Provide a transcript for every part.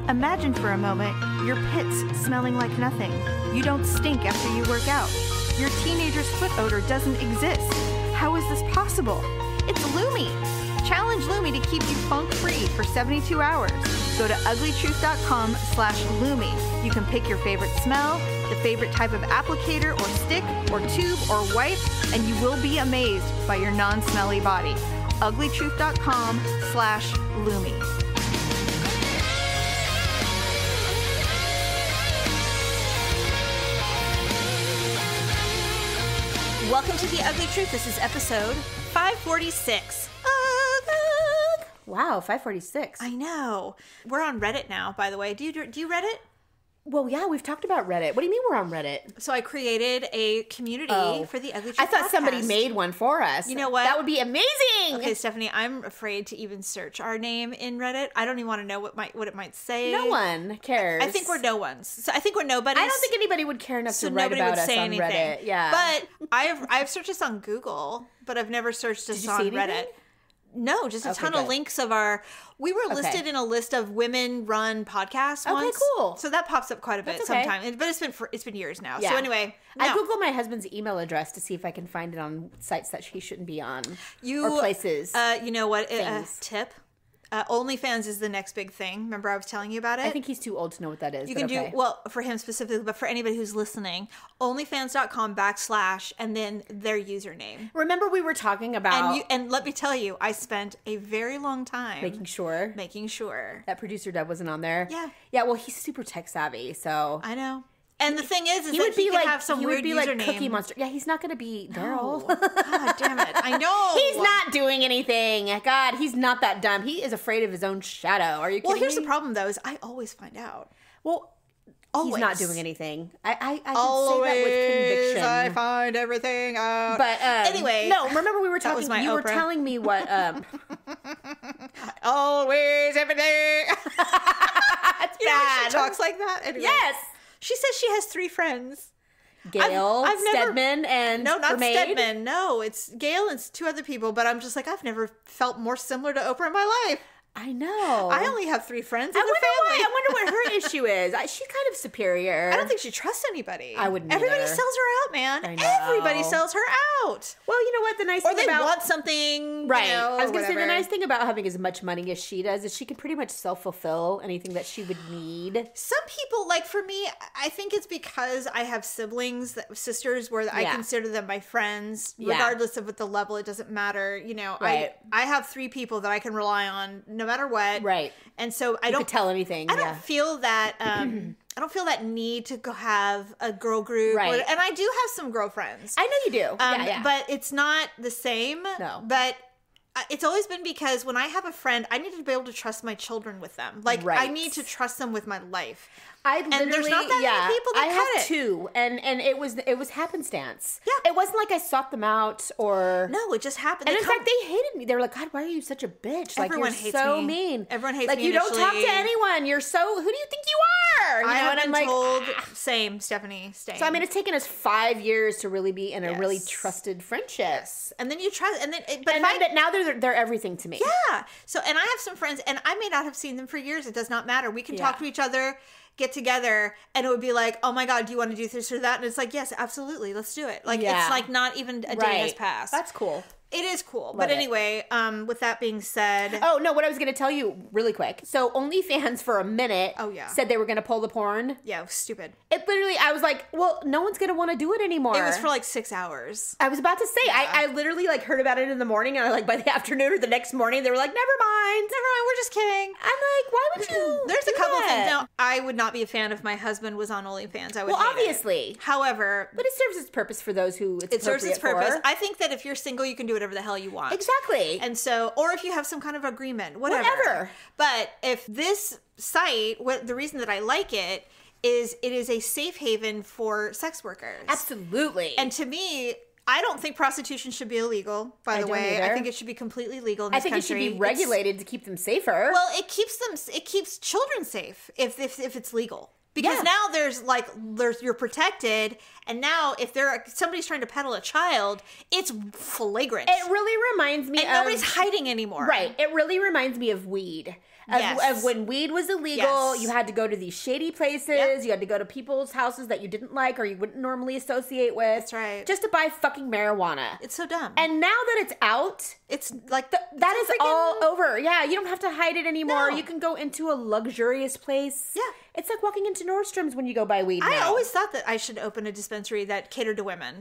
Imagine for a moment your pits smelling like nothing. You don't stink after you work out. Your teenager's foot odor doesn't exist. How is this possible? It's Lumi. Challenge Lumi to keep you funk-free for 72 hours. Go to uglytruth.com/Lumi. You can pick your favorite smell, the favorite type of applicator or stick or tube or wipe, and you will be amazed by your non-smelly body. uglytruth.com/Lumi. Welcome to The Ugly Truth. This is episode 546. Wow, 546. I know. We're on Reddit now, by the way. Do you Reddit? Well, yeah, we've talked about Reddit. What do you mean we're on Reddit? So I created a community for the Ugly Truth I thought podcast. somebody made one for us. You know what? That would be amazing. Okay, Stephanie, I'm afraid to even search our name in Reddit. I don't even want to know what it might say. No one cares. I think we're no ones. So I think we're nobodies. I don't think anybody would care enough to write about us on Reddit. Yeah. But I've searched us on Google, but I've never searched us on Reddit. No, just a ton of links of we were listed in a list of women-run podcasts once. Okay, cool. So that pops up quite a bit sometimes. But it's been years now. Yeah. So anyway. I Google my husband's email address to see if I can find it on sites that he shouldn't be on. Or places. You know what? Tip. OnlyFans is the next big thing. Remember I was telling you about it? I think he's too old to know what that is. You can do, well, for him specifically, but for anybody who's listening, onlyfans.com / and then their username. Remember we were talking about... And let me tell you, I spent a very long time... Making sure. That producer Deb wasn't on there. Yeah. Yeah, well, he's super tech savvy, so... I know. And the thing is he would be like, have some weird username. Like Cookie Monster. Yeah, he's not going to be Daryl. No. God damn it. I know. He's not doing anything. God, he's not that dumb. He is afraid of his own shadow. Are you kidding me? Well, here's the problem, though, is I always find out. Well, always. He's not doing anything. I can always, say that with conviction. I find everything out. But anyway. No, remember we were talking, you were Oprah. telling me what... always, everything. That's bad. She talks like that? Anyway. Yes. She says she has 3 friends. Gail, Stedman, and no, not Mermaid. Stedman. No, it's Gail and 2 other people. But I'm just like, I've never felt more similar to Oprah in my life. I know. I only have 3 friends in the family. I wonder what her issue is. She's kind of superior. I don't think she trusts anybody. I wouldn't Everybody either. sells her out, man. I know. Everybody sells her out. Well, you know what? The nice or thing they about... want something, right. You know, I was going to say, the whatever. nice thing about having as much money as she does is she can pretty much self-fulfill anything that she would need. Some people, like for me, I think it's because I have siblings, sisters, where I consider them my friends, regardless of what the level, it doesn't matter. You know, right. I have 3 people that I can rely on no matter what. Right. And so I you don't could tell anything. I don't feel that I don't feel that need to go have a girl group. Right. And I do have some girlfriends. I know you do. But it's not the same. No. But it's always been because when I have a friend, I need to be able to trust my children with them. Like I need to trust them with my life. And there's not that many people that I cut have it. 2, and it was happenstance. Yeah. It wasn't like I sought them out or... No, it just happened. And in fact, they hated me. They were like, God, why are you such a bitch? Like, Everyone you're hates so me. mean. Everyone hates like, me you don't talk to initially. anyone. You're so... Who do you think you are? You I know, have and been I'm told... like... Same, Stephanie. Same. So, I mean, it's taken us 5 years to really be in a really trusted friendship. Yes. And then you trust... And then... now they're everything to me. Yeah. So, and I have some friends, and I may not have seen them for years. It does not matter. We can talk to each other, get together, and it would be like, oh my God, do you want to do this or that? And it's like, yes, absolutely. Let's do it. Like, it's like not even a day has passed. That's cool. It is cool. Love but it. anyway, with that being said... Oh, no, what I was going to tell you really quick. So OnlyFans for a minute said they were going to pull the porn. Yeah, it was stupid. It literally, I was like, well, no one's going to want to do it anymore. It was for like 6 hours. I was about to say, I literally like heard about it in the morning, and by the afternoon or the next morning, they were like, never mind, we're just kidding. I'm like, why would you There's do a couple that? things. Now, I would not be a fan if my husband was on OnlyFans. I would Well, hate obviously. it. However... But it serves its purpose for those who it serves its purpose. For. I think that if you're single, you can do whatever the hell you want. Exactly. And so, or if you have some kind of agreement, whatever. But if this site, the reason that I like it is a safe haven for sex workers. Absolutely. And to me, I don't think prostitution should be illegal, by the way. Either. I think it should be completely legal in this country. I think it should be regulated to keep them safer. Well, it keeps children safe if it's legal. Because now there's you're protected, and now if somebody's trying to peddle a child, it's flagrant. It really reminds me and nobody's hiding anymore. Right. It really reminds me of weed. Of when weed was illegal, you had to go to these shady places. Yep. You had to go to people's houses that you didn't like or you wouldn't normally associate with. That's right. Just to buy fucking marijuana. It's so dumb. And now that it's out, it's like that is all over. Yeah, you don't have to hide it anymore. No. You can go into a luxurious place. Yeah. It's like walking into Nordstrom's when you go buy weed now. I always thought that I should open a dispensary that catered to women.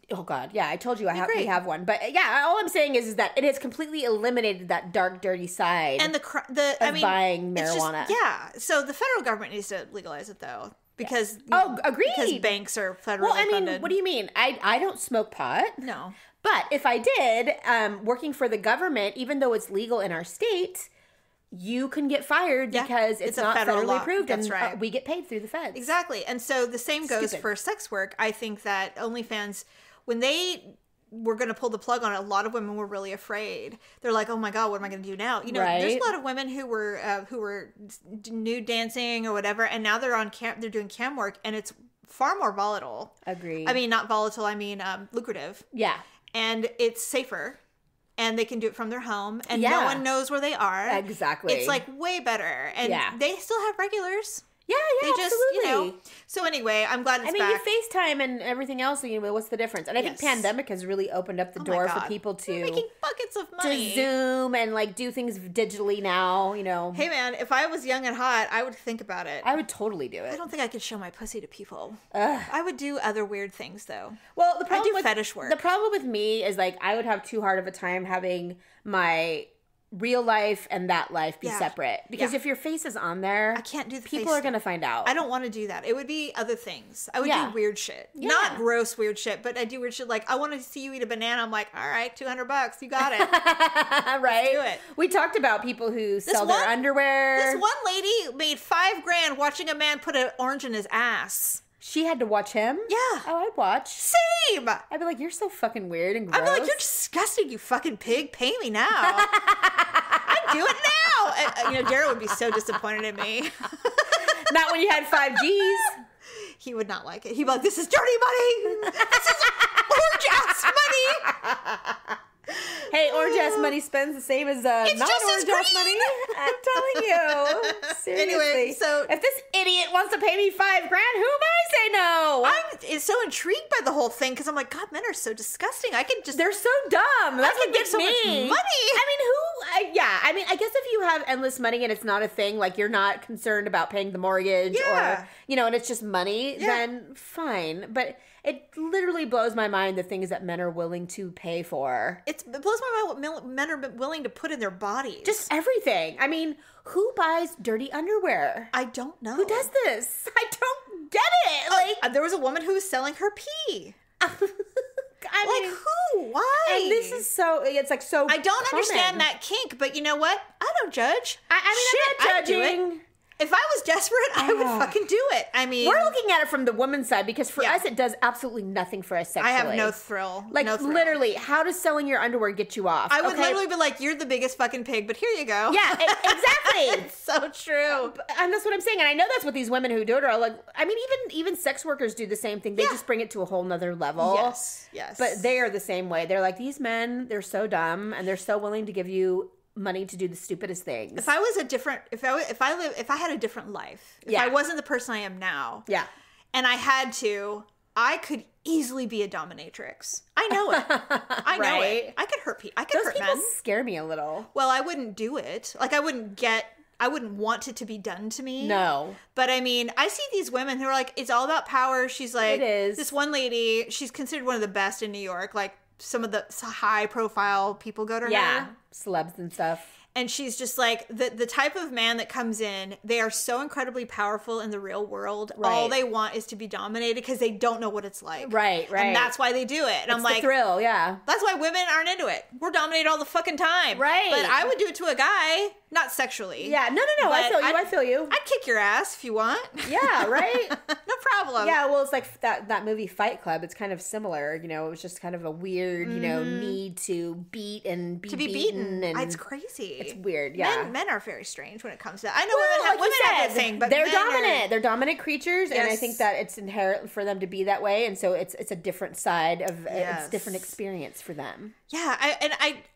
Oh God, yeah, I told you we have one. But yeah, all I'm saying is that it has completely eliminated that dark, dirty side and buying marijuana. So the federal government needs to legalize it though. Because agreed. Because banks are federally funded. What do you mean? I don't smoke pot. No. But if I did, working for the government, even though it's legal in our state, you can get fired because it's not federally approved. That's and right. We get paid through the feds. Exactly. And so the same goes for sex work. I think that OnlyFans, when they were going to pull the plug on it, a lot of women were really afraid. They're like, oh my God, what am I going to do now? You know, there's a lot of women who were nude dancing or whatever, and now they're on they're doing cam work, and it's far more volatile. Agreed. I mean, not volatile, I mean lucrative. Yeah. And it's safer. And they can do it from their home, and no one knows where they are. Exactly. It's like way better. And they still have regulars. Yeah, they just, absolutely. So anyway, I'm glad it's back. You FaceTime and everything else, what's the difference? And I think pandemic has really opened up the door for people to... They're making buckets of money. To Zoom and, do things digitally now, Hey, man, if I was young and hot, I would think about it. I would totally do it. I don't think I could show my pussy to people. I would do other weird things, though. Well, the problem fetish work. The problem with me is, I would have too hard of a time having my real life and that life be separate, because if your face is on there, I can't do the people are going to find out. I don't want to do that. It would be other things. I would do weird shit, not gross weird shit, but I do weird shit. Like, I want to see you eat a banana. I'm like, all right, $200, you got it. Right. Let's do it. We talked about people who sell their underwear. This one lady made $5,000 watching a man put an orange in his ass. She had to watch him? Yeah. Oh, I'd watch. Same! I'd be like, you're so fucking weird and gross. I'd be like, you're disgusting, you fucking pig. Pay me now. I'd do it now. And, Daryl would be so disappointed in me. Not when you had 5 Gs. He would not like it. He'd be like, this is dirty money. This is orange ass money. Hey, orange ass money spends the same as not orange ass money. I'm telling you. Seriously. Anyway, so if this idiot wants to pay me $5,000, who am I to say no? I'm so intrigued by the whole thing because I'm like, God, men are so disgusting. They're so dumb. That's what gets so me. Much money. I guess if you have endless money and it's not a thing, like you're not concerned about paying the mortgage or, and it's just money, then fine. But it literally blows my mind the things that men are willing to pay for. It blows my mind what men are willing to put in their bodies. Just everything. I mean, who buys dirty underwear? I don't know. Who does this? I don't get it. There was a woman who was selling her pee. I mean, who? Why? And this is it's so I don't common. understand that kink, but you know what? I don't judge. I'm not judging. If I was desperate, I would fucking do it. I mean, we're looking at it from the woman's side because for us, it does absolutely nothing for us sexually. I have no thrill. Literally, how does selling your underwear get you off? I would literally be like, you're the biggest fucking pig, but here you go. Yeah, exactly. It's so true. And that's what I'm saying. And I know that's what these women who do it are like. I mean, even sex workers do the same thing. They just bring it to a whole nother level. Yes. But they are the same way. They're like, these men, they're so dumb and they're so willing to give you money to do the stupidest things. If I was if I had a different life, if I wasn't the person I am now, and I had to, I could easily be a dominatrix. I know it. I know it. I could hurt people. Those hurt people men. Scare me a little. Well, I wouldn't do it. Like I wouldn't want it to be done to me. No. But I mean, I see these women who are like, it's all about power. She's like, it is. This one lady, she's considered one of the best in New York. Like some of the high profile people go to her. Yeah. Celebs and stuff. And she's just like, the type of man that comes in, they are so incredibly powerful in the real world. Right. All they want is to be dominated because they don't know what it's like. Right. And that's why they do it. And it's I'm like, the thrill, yeah. That's why women aren't into it. We're dominated all the fucking time. Right. But I would do it to a guy, not sexually. Yeah, no. I feel you. I'd kick your ass if you want. Yeah, right? No problem. Yeah, well, it's like that movie Fight Club. It's kind of similar. It was just kind of a weird, need to beat and be beaten. And it's crazy. It's weird, yeah. Men are very strange when it comes to that. I know women have this thing, but they're dominant. They're dominant creatures, and I think that it's inherent for them to be that way, and so it's a different side of it's a different experience for them. Yeah,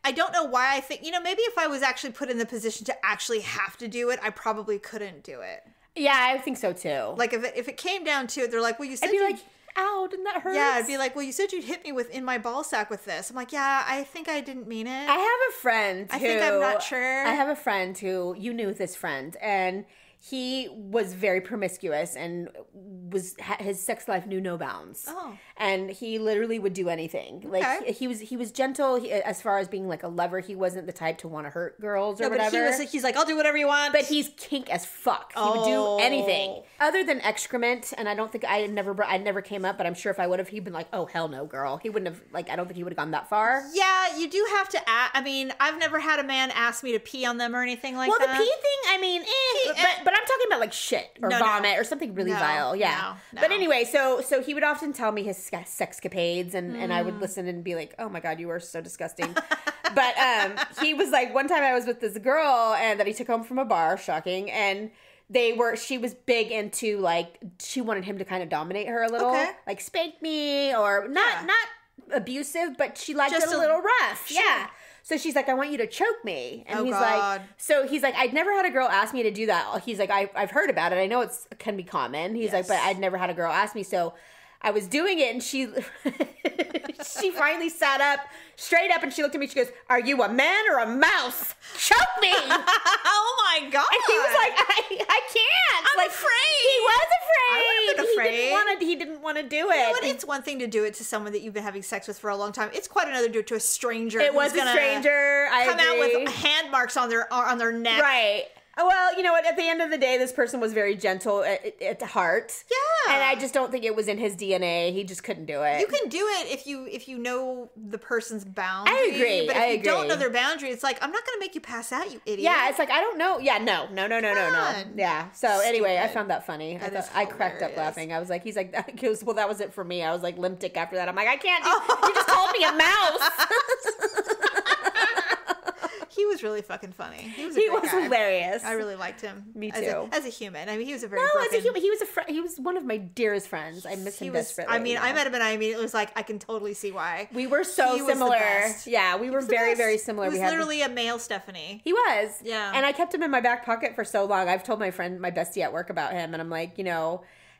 I don't know why I think, maybe if I was actually put in the position to actually have to do it, I probably couldn't do it. Yeah, I think so too. Like if it came down to it, they're like, well, you said I'd be like, ow, didn't that hurt? Yeah, I'd be like, well, you said you'd hit me in my ball sack with this. I'm like, yeah, I think I didn't mean it. I have a friend I think I'm not sure. I have a friend who, you knew this friend, and he was very promiscuous and his sex life knew no bounds. Oh. And he literally would do anything. Like he was gentle as far as being like a lover. He wasn't the type to want to hurt girls or whatever. But he's like, I'll do whatever you want. But he's kink as fuck. He would do anything other than excrement. And I don't think I never came up, but I'm sure if I would have, he'd been like, oh hell no, girl. He wouldn't have, like, I don't think he would have gone that far. Yeah, you do have to I mean, I've never had a man ask me to pee on them or anything like that. Well, the pee thing, I mean, but I'm talking about like shit or vomit or something really vile. Yeah. No. But anyway, so he would often tell me his sexcapades, and I would listen and be like, oh my God, you are so disgusting. But he was like, one time I was with this girl and that he took home from a bar, shocking, and she was big into, like, she wanted him to kind of dominate her a little, like spank me or not abusive, but she liked it a little rough. Sure. Yeah. So she's like, I want you to choke me. And he's like, I'd never had a girl ask me to do that. He's like, I've heard about it. I know it can be common. He's like, but I'd never had a girl ask me. So I was doing it, and she finally sat up, straight up, and she looked at me. She goes, are you a man or a mouse? Choke me. Oh my God. And he was like, I can't. I'm afraid. He was afraid. I would have been afraid. He didn't want to do it. But it's one thing to do it to someone that you've been having sex with for a long time. It's quite another to do it to a stranger. It was a stranger. I come out with hand marks on their neck. Right. Well, you know what? At the end of the day, this person was very gentle at heart. Yeah. And I just don't think it was in his DNA. He just couldn't do it. You can do it if you know the person's boundary. I agree. But if you don't know their boundary, it's like, I'm not going to make you pass out, you idiot. Yeah, it's like, I don't know. Yeah, no. Yeah. So anyway, I found that funny. I cracked up laughing. I was like, he goes, well, that was it for me. I was like limp dick after that. I'm like, I can't do, you just called me a mouse. He was really fucking funny. He was hilarious. I really liked him. Me too. As a human. I mean, he was a very as a human. He was he was one of my dearest friends. I miss him desperately. I mean, I met him and it was like, I can totally see why. We were so similar. Yeah, we were very, very similar. He was literally a male Stephanie. He was. Yeah. And I kept him in my back pocket for so long. I've told my friend, my bestie at work about him, and I'm like,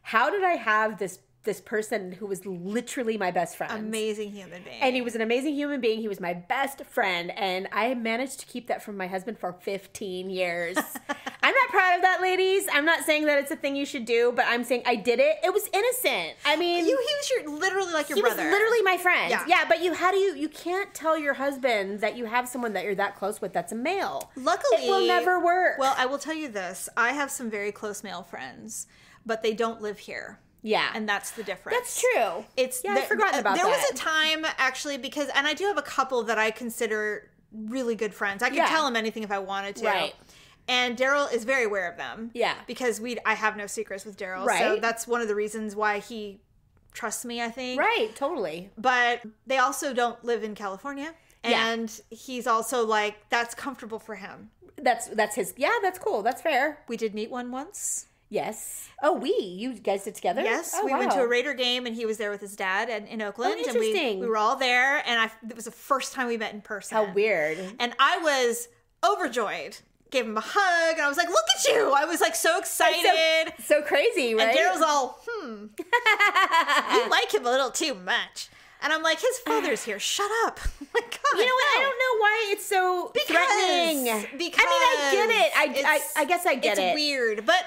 how did I have this person who was literally my best friend? Amazing human being. And he was an amazing human being. He was my best friend. And I managed to keep that from my husband for 15 years. I'm not proud of that, ladies. I'm not saying that it's a thing you should do, but I'm saying I did it. It was innocent. I mean, he was literally like your brother. He was literally my friend. Yeah, but you can't tell your husband that you have someone that you're that close with that's a male. Luckily, it will never work. Well, I will tell you this. I have some very close male friends, but they don't live here. Yeah. And that's the difference. That's true. I've forgotten about that. There was a time, actually, and I do have a couple that I consider really good friends. I could tell them anything if I wanted to. Right. And Daryl is very aware of them. Yeah. Because I have no secrets with Daryl. Right. So that's one of the reasons why he trusts me, I think. Right, totally. But they also don't live in California. And he's also like, that's comfortable for him. That's his, that's cool. That's fair. We did meet once. Yes. Oh, you guys did together? Yes. Oh, we went to a Raider game, and he was there with his dad in Oakland. Oh, interesting. And we were all there, and it was the first time we met in person. How weird. And I was overjoyed. Gave him a hug, and I was like, look at you. I was like so excited. So crazy, right? And Daryl's all, you like him a little too much. And I'm like, his father's here. Shut up. Oh my God. You know what? I don't know why it's so threatening. Because I mean, I get it. I guess I get it. It's weird, but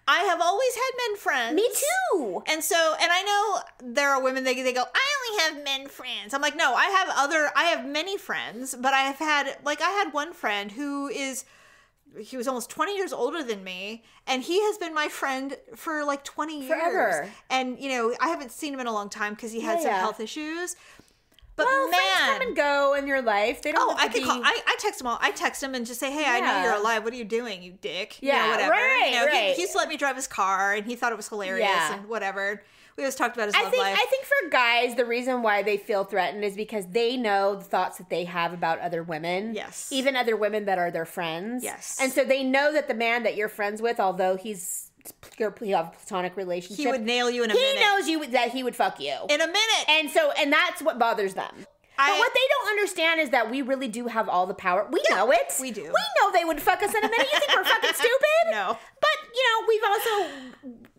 I have always had men friends. Me too. And I know there are women, they go, I only have men friends. I'm like, no, I have many friends, but I had one friend he was almost 20 years older than me, and he has been my friend for like 20 years. Forever. And, I haven't seen him in a long time because he had some health issues. But friends come and go in your life. They don't. Oh, I could call. I text them all. I text him and just say, "Hey, I know you're alive. What are you doing, you dick?" Yeah, whatever. Right. He used to let me drive his car, and he thought it was hilarious and whatever. We always talked about his love life. I think for guys, the reason why they feel threatened is because they know the thoughts that they have about other women. Yes. Even other women that are their friends. Yes. And so they know that the man that you're friends with, although you have a platonic relationship, he would nail you in a minute. He knows that he would fuck you in a minute. And that's what bothers them. But what they don't understand is that we really do have all the power. We know it. We do. We know they would fuck us in a minute. You think we're fucking stupid? No. But, we've also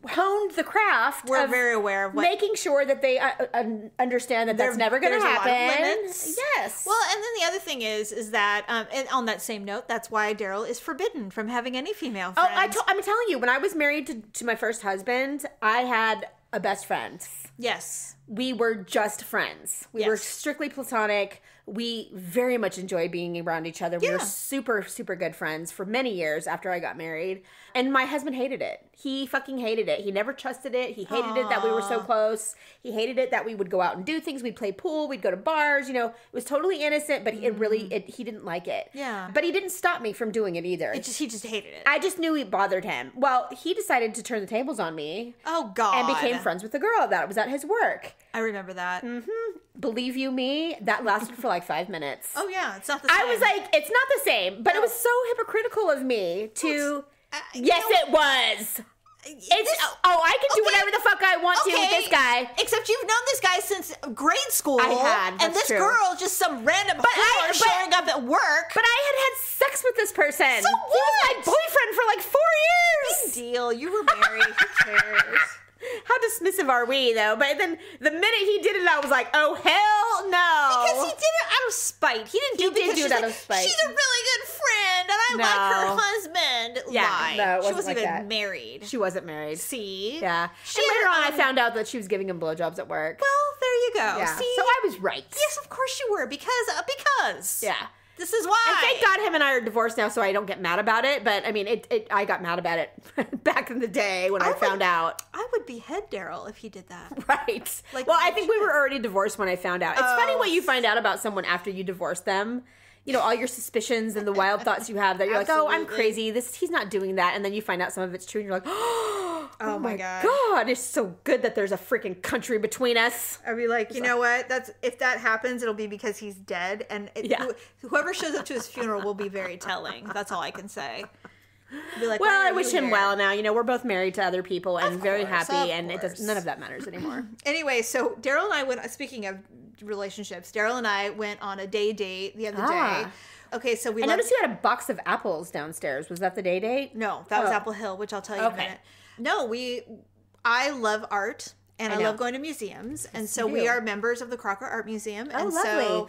honed the craft. We're very aware of making sure that they understand that that's never going to happen. A lot of limits. Yes. Well, and then the other thing is that, and on that same note, that's why Daryl is forbidden from having any female friends. I'm telling you, when I was married to my first husband, I had a best friend. Yes. We were just friends. We were strictly platonic. We very much enjoyed being around each other. We were super, super good friends for many years after I got married. And my husband hated it. He fucking hated it. He never trusted it. He hated it that we were so close. He hated it that we would go out and do things. We'd play pool. We'd go to bars. It was totally innocent, but he didn't like it. Yeah. But he didn't stop me from doing it either. He just hated it. I just knew it bothered him. Well, he decided to turn the tables on me. Oh, God. And became friends with a girl that was at his work. I remember that. Mm-hmm. Believe you me, that lasted for like 5 minutes. Oh, yeah. It's not the same. I was like, it's not the same. But it was so hypocritical of me to... yes, it was. I can do whatever the fuck I want to with this guy. Except you've known this guy since grade school. I had. And this girl, just some random whore showing up at work. But I had sex with this person. So what? He was my boyfriend for like 4 years. Big deal. You were married. Who cares? How dismissive are we, though? But then the minute he did it, I was like, oh, hell no. Because he did it out of spite. He didn't do it out of spite. She's a really good friend, and I like her husband. Yeah, lie. no, it she wasn't wasn't like even that. married. She wasn't married. See? Yeah. And later on, I found out that she was giving him blowjobs at work. Well, there you go. Yeah. See? So I was right. Yes, of course you were. Because. Yeah. This is why. And thank God him and I are divorced now, so I don't get mad about it. But, I mean, I got mad about it back in the day when I found out. I would behead Daryl if he did that. Right. I think we were already divorced when I found out. It's funny what you find out about someone after you divorce them. All your suspicions and the wild thoughts you have that you're like, oh, I'm crazy. He's not doing that. And then you find out some of it's true and you're like, oh my God. It's so good that there's a freaking country between us. I'd be like, you know what? If that happens, it'll be because he's dead. And whoever shows up to his funeral will be very telling. That's all I can say. Be like, well, I wish him well now. We're both married to other people and very happy. And none of that matters anymore. Anyway, so Daryl and I went, speaking of relationships, Daryl and I went on a day date the other day. Okay, so I noticed you had a box of apples downstairs. Was that the day date? No, that was Apple Hill, which I'll tell you in a minute. No, I love art and I love going to museums, and so we are members of the Crocker Art Museum. Oh, and lovely! So,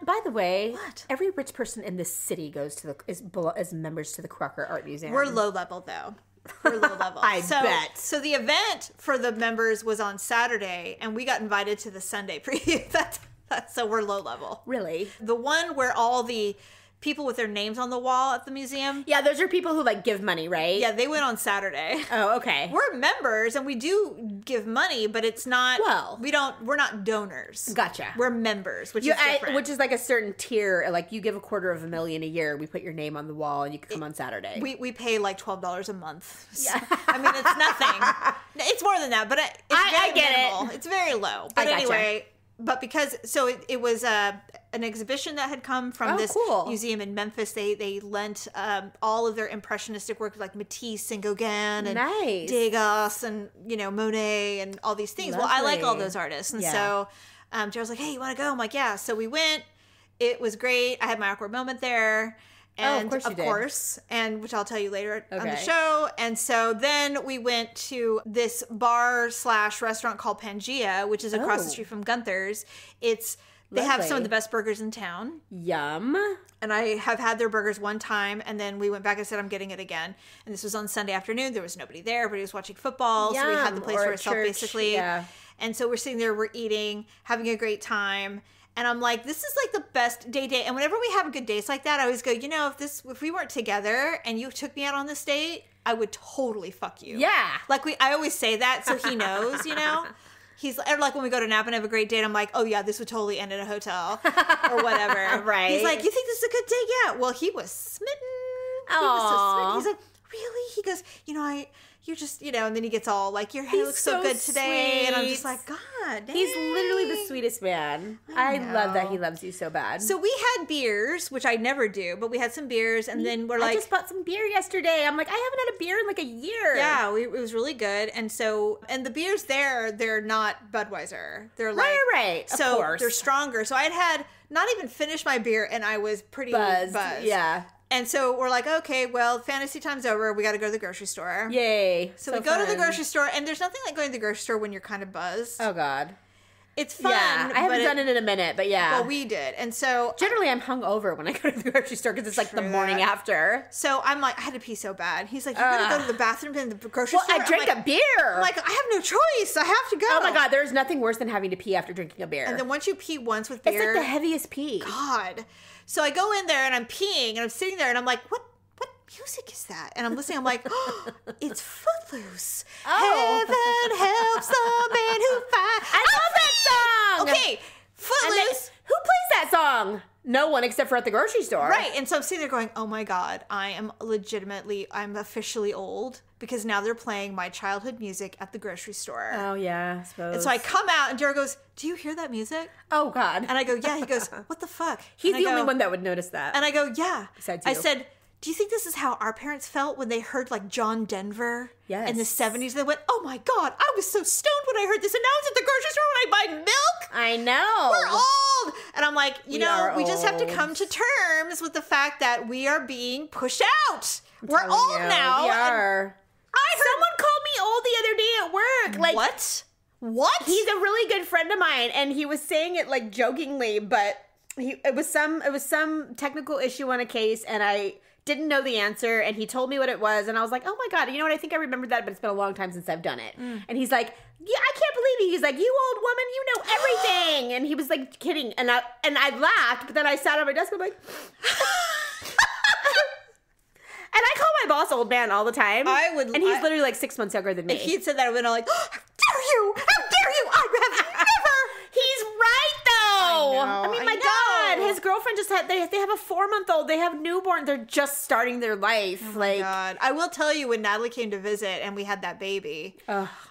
by the way, every rich person in this city goes to is members to the Crocker Art Museum. We're low level though. We're low level. I bet. So the event for the members was on Saturday, and we got invited to the Sunday preview. That's so we're low level. Really? The one where all the people with their names on the wall at the museum. Yeah, those are people who give money, right? Yeah, they went on Saturday. Oh, okay. We're members and we do give money, but it's not. Well, we're not donors. Gotcha. We're members, which is different. Which is like a certain tier. Like you give $250,000 a year, we put your name on the wall, and you can come on Saturday. We pay like $12 a month. Yeah. I mean, it's nothing. It's more than that, but I get minimal. It's very low. But anyway. But because, so it was an exhibition that had come from this museum in Memphis. They lent all of their impressionistic work, like Matisse and Gauguin and Degas and, Monet and all these things. Lovely. Well, I like all those artists. And so Joe's like, hey, you want to go? I'm like, yeah. So we went. It was great. I had my awkward moment there. And of course, and which I'll tell you later on the show. And so then we went to this bar/restaurant called Pangea, which is across the street from Gunther's. They have some of the best burgers in town. Yum. And I have had their burgers one time, and then we went back and said, I'm getting it again. And this was on Sunday afternoon. There was nobody there. Everybody was watching football. Yum. So we had the place for ourselves, basically. Yeah. And so we're sitting there, we're eating, having a great time. And I'm like, this is like the best date. And whenever we have good dates like that, I always go, if we weren't together and you took me out on this date, I would totally fuck you. Yeah. Like I always say that so he knows, He's like, when we go to Napa and have a great date, I'm like, oh yeah, this would totally end in a hotel or whatever. Right. He's like, you think this is a good date? Yeah. Well, he was smitten. He was so smitten. He's like, really? He goes, you're just, and then he gets all like, your hair looks so good today. Sweet. And I'm just like, God, dang. He's literally the sweetest man. I love that he loves you so bad. So we had beers, which I never do, but we had some beers, and then we're like, I just bought some beer yesterday. I'm like, I haven't had a beer in like a year. yeah, it was really good. And the beers they're not Budweiser. They're like, right. So of course. they're stronger. So I had not even finished my beer, and I was pretty buzzed. Yeah. And so we're like, okay, well, fantasy time's over. We got to go to the grocery store. Yay. So we go to the grocery store, and there's nothing like going to the grocery store when you're kind of buzzed. Oh, God. It's fun. Yeah, I haven't done it in a minute, but yeah. Well, we did. And so generally I'm hungover when I go to the grocery store because it's like the morning after. So I'm like, I had to pee so bad. He's like, you're going to go to the bathroom in the grocery store? I drank a beer. I'm like, I have no choice. I have to go. Oh, my God. There's nothing worse than having to pee after drinking a beer. And then once you pee once with beer. It's like the heaviest pee. God. So I go in there and I'm peeing and I'm sitting there and I'm like, what music is that? And I'm listening. I'm like, oh, it's Footloose. Heaven helps the man who fights. I love that song. Okay, Footloose. Who plays that song? No one except for at the grocery store. Right. And so I'm sitting there going, oh my God, I'm officially old because now they're playing my childhood music at the grocery store. Oh, yeah, I suppose. And so I come out and Jared goes, do you hear that music? Oh, God. And I go, yeah. He goes, what the fuck? He's the only one that would notice that. And I go, yeah. Besides you. I said, do you think this is how our parents felt when they heard like John Denver in the 70s? They went, oh my God, I was so stoned when I heard this. And now it's at the grocery store when I buy milk. I know. We're old. And I'm like, we just have to come to terms with the fact that we are being pushed out. We're old now. We are. Someone called me old the other day at work. Like, What? He's a really good friend of mine, and he was saying it like jokingly, but it was some technical issue on a case, and I didn't know the answer, and he told me what it was, and I was like, oh my God, you know what, I think I remembered that, but it's been a long time since I've done it. And he's like, yeah, I can't believe it. He's like, you old woman, you know everything. And he was like kidding, and I laughed, but then I sat on my desk, I'm like, and I call my boss old man all the time. And he's literally like 6 months younger than me. If he'd said that, I would have been like, oh, how dare you? How dare you? I have never. He's right, though. I mean, my God. His girlfriend just had, they have a 4-month-old. They have newborn. They're just starting their life. Oh my God. I will tell you, when Natalie came to visit and we had that baby,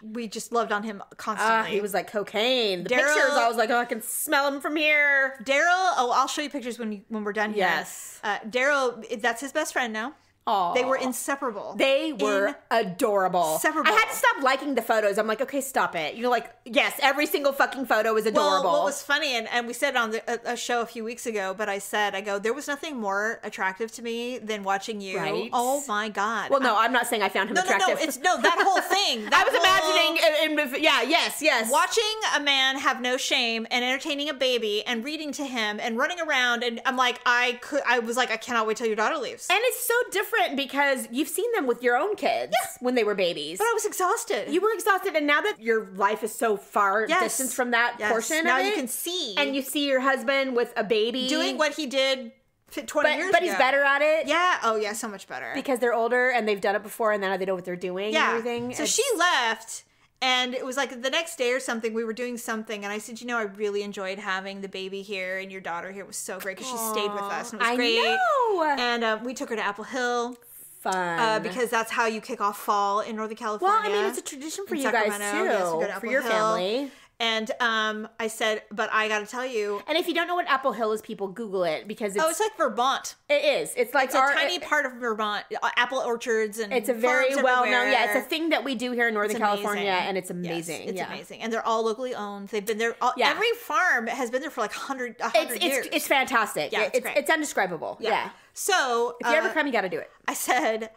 we just loved on him constantly. He was like cocaine. The pictures, I was like, oh, I can smell him from here. Daryl, I'll show you pictures when we're done here. Yes. Daryl, that's his best friend now. Aww. They were inseparable. They were adorable. Inseparable. I had to stop liking the photos. I'm like, okay, stop it. Like, yes, every single fucking photo is adorable. Well, what was funny, and we said it on a show a few weeks ago, but I go, there was nothing more attractive to me than watching you. Right? Oh my God. Well, no, I'm not saying I found him attractive. No, that whole thing. I was imagining, yes. Watching a man have no shame and entertaining a baby and reading to him and running around, and I'm like, I was like, I cannot wait till your daughter leaves. And it's so different because you've seen them with your own kids when they were babies. But I was exhausted. You were exhausted, and now that your life is so far distance from that portion now of it, you can see. And you see your husband with a baby. Doing what he did 20 years ago. But he's better at it. Yeah. Oh, yeah, so much better. Because they're older, and they've done it before, and now they know what they're doing and everything. So she left, and it was like the next day or something, we were doing something, and I said, I really enjoyed having the baby here, and your daughter here was so great, because she stayed with us, and it was great. I know! And we took her to Apple Hill. Fun. Because that's how you kick off fall in Northern California. Well, I mean, it's a tradition for you guys, too. For your family. And I said, but I got to tell you. And if you don't know what Apple Hill is, people Google it because it's... Oh, it's like Vermont. It is. It's like a tiny part of Vermont. Apple orchards and it's a very well-known... Yeah, it's a thing that we do here in Northern California, and it's amazing. Yes, it's amazing. And they're all locally owned. They've been there... Every farm has been there for like 100 years. It's fantastic. Yeah, it's great. It's undescribable. Yeah. So... If you ever come, you got to do it. I said...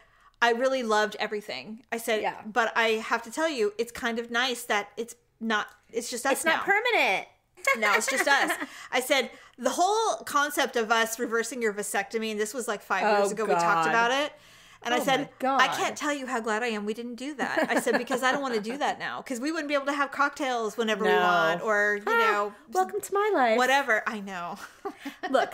I really loved everything. I said, but I have to tell you, it's kind of nice that it's just us. It's not permanent. No, it's just us. I said, the whole concept of us reversing your vasectomy, and this was like 5 years ago, we talked about it. And I said, I can't tell you how glad I am we didn't do that. I said, because I don't want to do that now. Because we wouldn't be able to have cocktails whenever we want, or, you know. Welcome to my life. Whatever. I know. Look,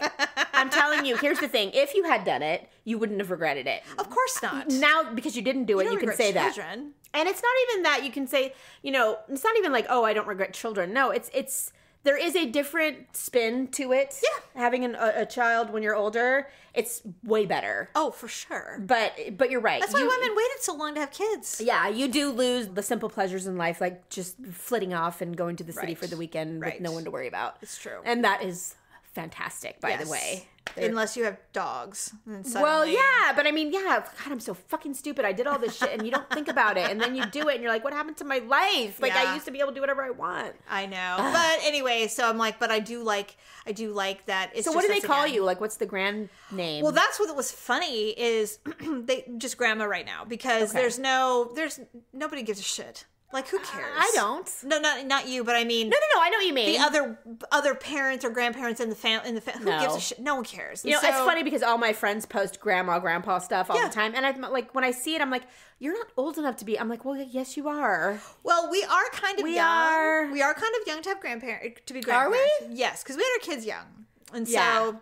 I'm telling you, here's the thing. If you had done it, you wouldn't have regretted it. Of course not. Now, because you didn't do it, you can say that. And it's not even that. You can say, you know, it's not even like, oh, I don't regret children. No, it's there is a different spin to it. Yeah. Having a child when you're older, it's way better. Oh, for sure. But you're right. That's why women waited so long to have kids. Yeah, you do lose the simple pleasures in life, like just flitting off and going to the city for the weekend with no one to worry about. It's true. And that is fantastic, by the way. Unless you have dogs. Well, yeah, but I mean, God, I'm so fucking stupid. I did all this shit, and you don't think about it, and then you do it, and you're like, what happened to my life? Like, I used to be able to do whatever I want. I know. But anyway, so I'm like, but I do like that. It's so what do they call you? Like, what's the grand name? Well, that's what was funny is they just grandma right now, because there's nobody gives a shit. Like, who cares? I don't. No, not you, but I mean... No, I know what you mean. The other parents or grandparents in the family. Who gives a shit? No one cares. You know, it's funny because all my friends post grandma, grandpa stuff all the time. And I'm like, when I see it, I'm like, you're not old enough to be... I'm like, well, yes, you are. Well, we are kind of young. We are kind of young to have to be grandparents. Are we? Yes, because we had our kids young. And so...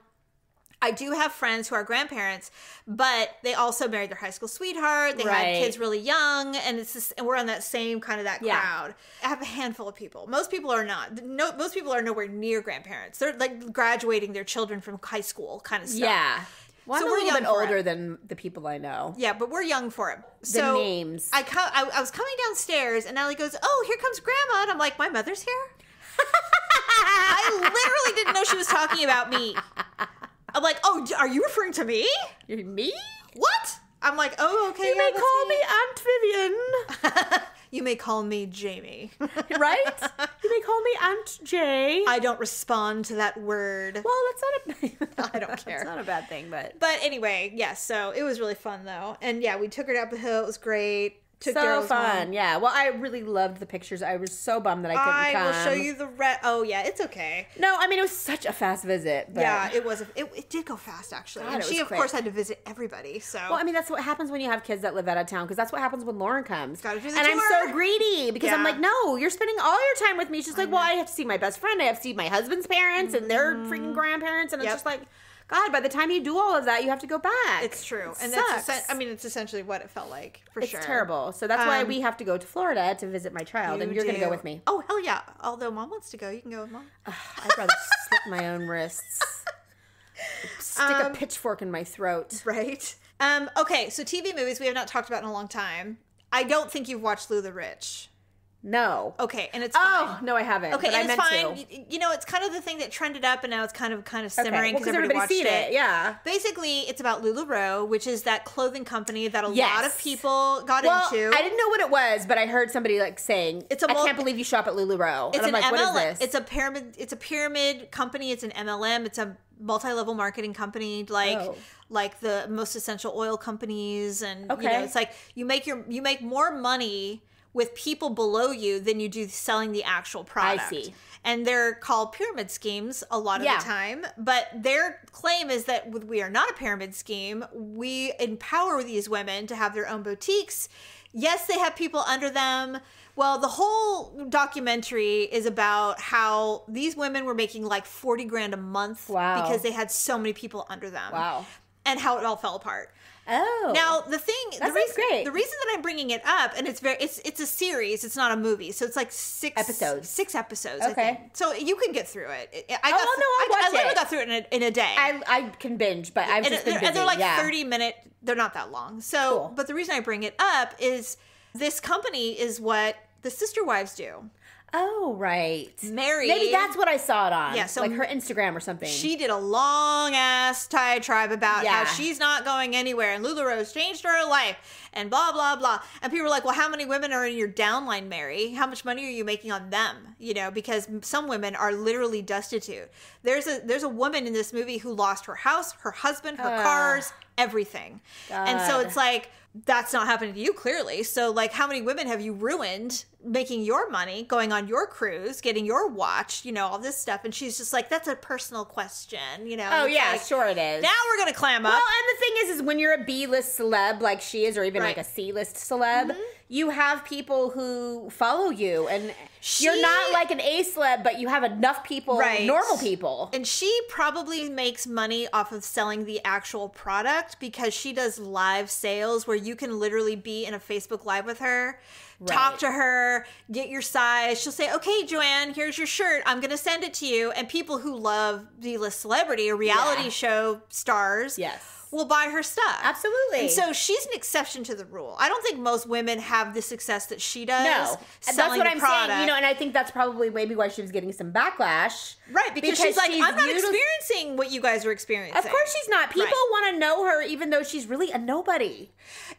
I do have friends who are grandparents, but they also married their high school sweetheart. They had kids really young, and and we're on that same kind of that crowd. I have a handful of people. Most people are not. Most people are nowhere near grandparents. They're like graduating their children from high school kind of stuff. Yeah. Well, so I'm a little bit older than the people I know. Yeah, but we're young for it. So the names. I was coming downstairs, and Allie goes, "Oh, here comes Grandma," and I'm like, "My mother's here." I literally didn't know she was talking about me. I'm like, oh, are you referring to me? Me? What? I'm like, oh, okay. You may call me Aunt Vivian. You may call me Jamie. Right? You may call me Aunt Jay. I don't respond to that word. Well, that's not I don't care. It's not a bad thing, but anyway, yes. So it was really fun though, and yeah, we took her down the hill. It was great. So fun, home. Yeah. Well, I really loved the pictures. I was so bummed that I couldn't come. I will show you the Oh, yeah, it's okay. No, I mean, it was such a fast visit. But... Yeah, it was. It did go fast, actually. God, and she, of course, had to visit everybody, so. Well, I mean, that's what happens when you have kids that live out of town, because that's what happens when Lauren comes. Gotta do the and tour. I'm so greedy, because I'm like, no, you're spending all your time with me. She's like, well, I have to see my best friend. I have to see my husband's parents and their freaking grandparents, and it's just like... God, by the time you do all of that, you have to go back. It's true. And it's essentially what it felt like, for sure. It's terrible. So that's why we have to go to Florida to visit my child, and you're going to go with me. Oh, hell yeah. Although Mom wants to go, you can go with Mom. I'd rather slit my own wrists. Stick a pitchfork in my throat. Right? Okay, so TV movies we have not talked about in a long time. I don't think you've watched Lou Rich. No. Okay, and it's fine. Oh, no, I haven't. Okay, but and I it's fine. You know, it's kind of the thing that trended up, and now it's kind of simmering because everybody watched it. Yeah. Basically, it's about LuLaRoe, which is that clothing company that a lot of people got into. I didn't know what it was, but I heard somebody like saying, "I can't believe you shop at LuLaRoe." It's and I'm like, MLM. what is this? It's a pyramid company. It's an MLM. It's a multi-level marketing company, like the most essential oil companies, and you know, it's like you make more money with people below you than you do selling the actual product. I see. And they're called pyramid schemes a lot of the time. But their claim is that we are not a pyramid scheme. We empower these women to have their own boutiques. Yes, they have people under them. Well, the whole documentary is about how these women were making like $40,000 a month because they had so many people under them. Wow. And how it all fell apart. Oh. Now the reason that I'm bringing it up, and it's a series, it's not a movie, so it's like six episodes. Okay. I think. So you can get through it. I literally got through it in a day. I can binge, but I've just been busy. And they're like 30-minute. They're not that long. So, cool. But the reason I bring it up is this company is what the Sister Wives do. Oh, right. Mary. Maybe that's what I saw it on. Yeah, so like her Instagram or something. She did a long-ass diatribe about how she's not going anywhere, and LuLaRoe's changed her life, and blah, blah, blah. And people were like, well, how many women are in your downline, Mary? How much money are you making on them? You know, because some women are literally destitute. There's a woman in this movie who lost her house, her husband, her cars, everything. God. And so it's like, that's not happening to you, clearly. So, like, how many women have you ruined making your money, going on your cruise, getting your watch, all this stuff? And she's just like, that's a personal question, Oh, yeah, like, sure it is. Now we're going to clam up. Well, and the thing is when you're a B-list celeb like she is, or even like a C-list celeb, you have people who follow you, and you're not like an A celeb, but you have enough people, normal people. And she probably makes money off of selling the actual product because she does live sales where you can literally be in a Facebook Live with her, talk to her, get your size. She'll say, okay, Joanne, here's your shirt. I'm going to send it to you. And people who love B-list celebrity or reality show stars will buy her stuff. Absolutely. And so she's an exception to the rule. I don't think most women have the success that she does. No. That's what I'm saying. And I think that's probably maybe why she was getting some backlash. Right, because she's like, I'm not experiencing what you guys are experiencing. Of course she's not. People want to know her even though she's really a nobody.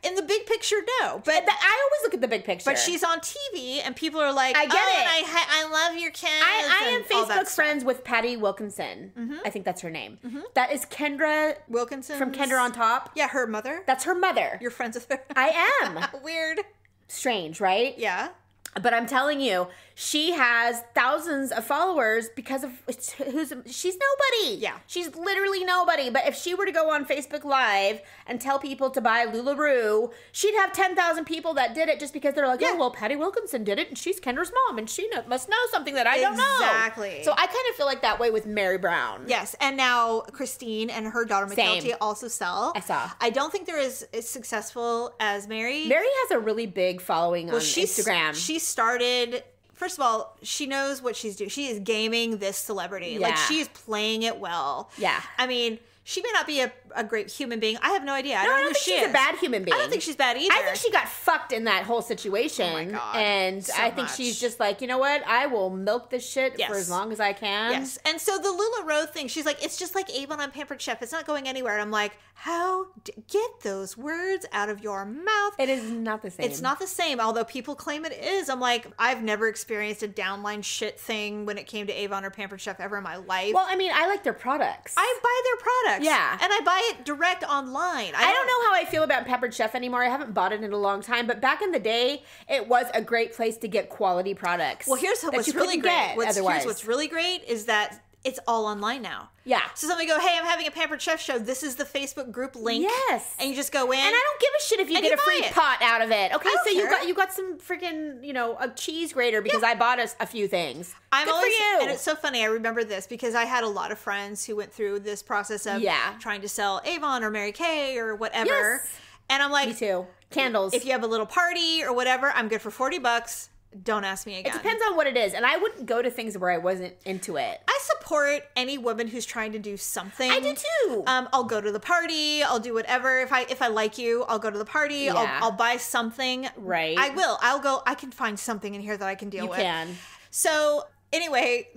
In the big picture, no. But I always look at the big picture. But she's on TV and people are like, I get it. I love your kids. I am Facebook friends with Patty Wilkinson. I think that's her name. That is Kendra Wilkinson from Kendra on Top. Yeah, her mother. That's her mother. You're friends with her? I am. Weird. Strange, right? Yeah. But I'm telling you, she has thousands of followers because of she's nobody. Yeah. She's literally nobody. But if she were to go on Facebook Live and tell people to buy LuLaRoe, she'd have 10,000 people that did it just because they're like, oh, well, Patty Wilkinson did it and she's Kendra's mom and she must know something that I don't know. Exactly. So I kind of feel like that way with Mary Brown. Yes. And now Christine and her daughter McKelty also sell. I saw. I don't think they're as successful as Mary. Mary has a really big following on Instagram. She started... First of all, she knows what she's doing. She is gaming this celebrity. Yeah. Like, she is playing it well. Yeah. I mean, she may not be a great human being. I have no idea. I don't know who think she's a bad human being. I don't think she's bad either. I think she got fucked in that whole situation. Oh my God. And So I think she's just like, you know what? I will milk this shit for as long as I can. Yes. And so the LuLaRoe thing, she's like, it's just like Avon on Pampered Chef. It's not going anywhere. And I'm like, get those words out of your mouth. It is not the same. It's not the same, although people claim it is. I'm like, I've never experienced a downline shit thing when it came to Avon or Pampered Chef ever in my life. Well, I mean, I like their products. I buy their products. Yeah. And I buy it direct online. I don't know how I feel about Pampered Chef anymore. I haven't bought it in a long time, but back in the day, it was a great place to get quality products. Well, here's what's really great. Here's what's really great is that it's all online now. Yeah. So somebody go, hey, I'm having a Pampered Chef show. This is the Facebook group link. Yes. And you just go in. And I don't give a shit if you get a free pot out of it. Okay, so care. you got some freaking, a cheese grater because I bought a few things. Good for you. And it's so funny. I remember this because I had a lot of friends who went through this process of trying to sell Avon or Mary Kay or whatever. Yes. And I'm like, me too. Candles. If you have a little party or whatever, I'm good for $40. Don't ask me again. It depends on what it is. And I wouldn't go to things where I wasn't into it. I support any woman who's trying to do something. I do too. I'll go to the party. I'll do whatever. If I like you, I'll go to the party. Yeah. I'll buy something. Right. I will. I'll go. I can find something in here that I can deal with. You can. So anyway,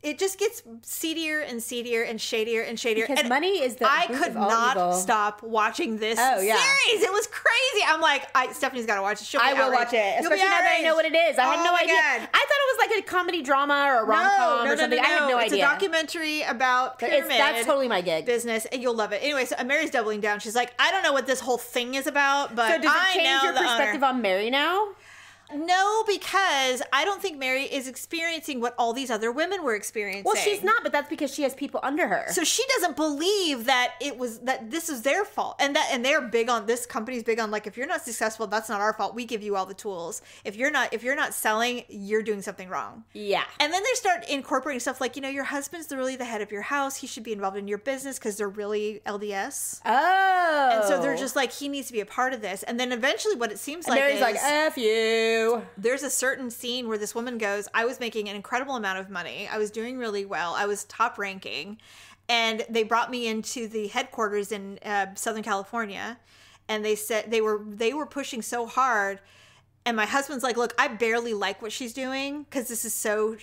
it just gets seedier and seedier and shadier and shadier. Because and money is the I root could of all not evil. stop watching this series. It was crazy. I'm like, Stephanie's got to watch it. I will watch it, especially now that I know what it is. I had no idea. God. I thought it was like a comedy drama or a rom-com or something. I had no idea. It's a documentary about pyramid. That's totally my gig. Business, and you'll love it. Anyway, so Mary's doubling down. She's like, I don't know what this whole thing is about, but so does it change your perspective on Mary now? No, because I don't think Mary is experiencing what all these other women were experiencing. Well, she's not, but that's because she has people under her. So she doesn't believe that this is their fault, and they're big on, this company's big on, like, if you're not successful, that's not our fault. We give you all the tools. If you're not selling, you're doing something wrong. Yeah. And then they start incorporating stuff like, your husband's really the head of your house. He should be involved in your business because they're really LDS. Oh. And so they're just like, he needs to be a part of this. And then eventually what it seems like Mary's like, F you. There's a certain scene where this woman goes, I was making an incredible amount of money. I was doing really well. I was top ranking. And they brought me into the headquarters in Southern California. And they said they were pushing so hard. And my husband's like, look, I barely like what she's doing because this is so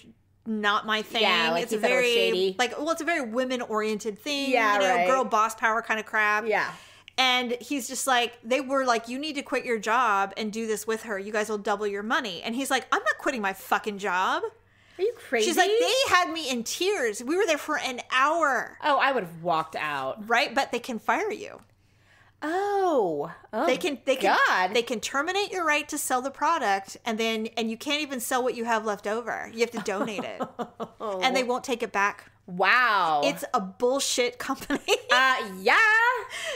not my thing. Yeah, like it's you a said, very, it was shady. it's a very women-oriented thing. Yeah, right. Girl boss power kind of crap. Yeah. And he's just like, they were like, you need to quit your job and do this with her. You guys will double your money. And he's like, I'm not quitting my fucking job. Are you crazy? She's like, they had me in tears. We were there for an hour. Oh, I would have walked out. Right? But they can fire you. Oh, They can God. they can terminate your right to sell the product, and you can't even sell what you have left over. You have to donate it, and they won't take it back. Wow. It's a bullshit company. Yeah.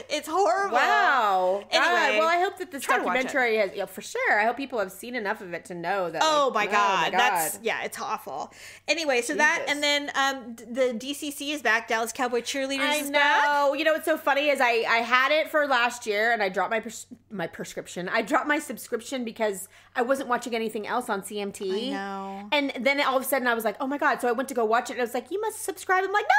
It's horrible. Wow. God. Anyway, Well, I hope that this try to watch documentary has, for sure. I hope people have seen enough of it to know that. Oh my God. It's awful. Anyway, so that, Jesus. and then the DCC is back. Dallas Cowboy Cheerleaders I is back. know. You know what's so funny is I had it for last year and I dropped my prescription. I dropped my subscription because I wasn't watching anything else on CMT. I know. And then all of a sudden I was like, oh my God. So I went to go watch it and I was like, you must subscribe. I'm like, no,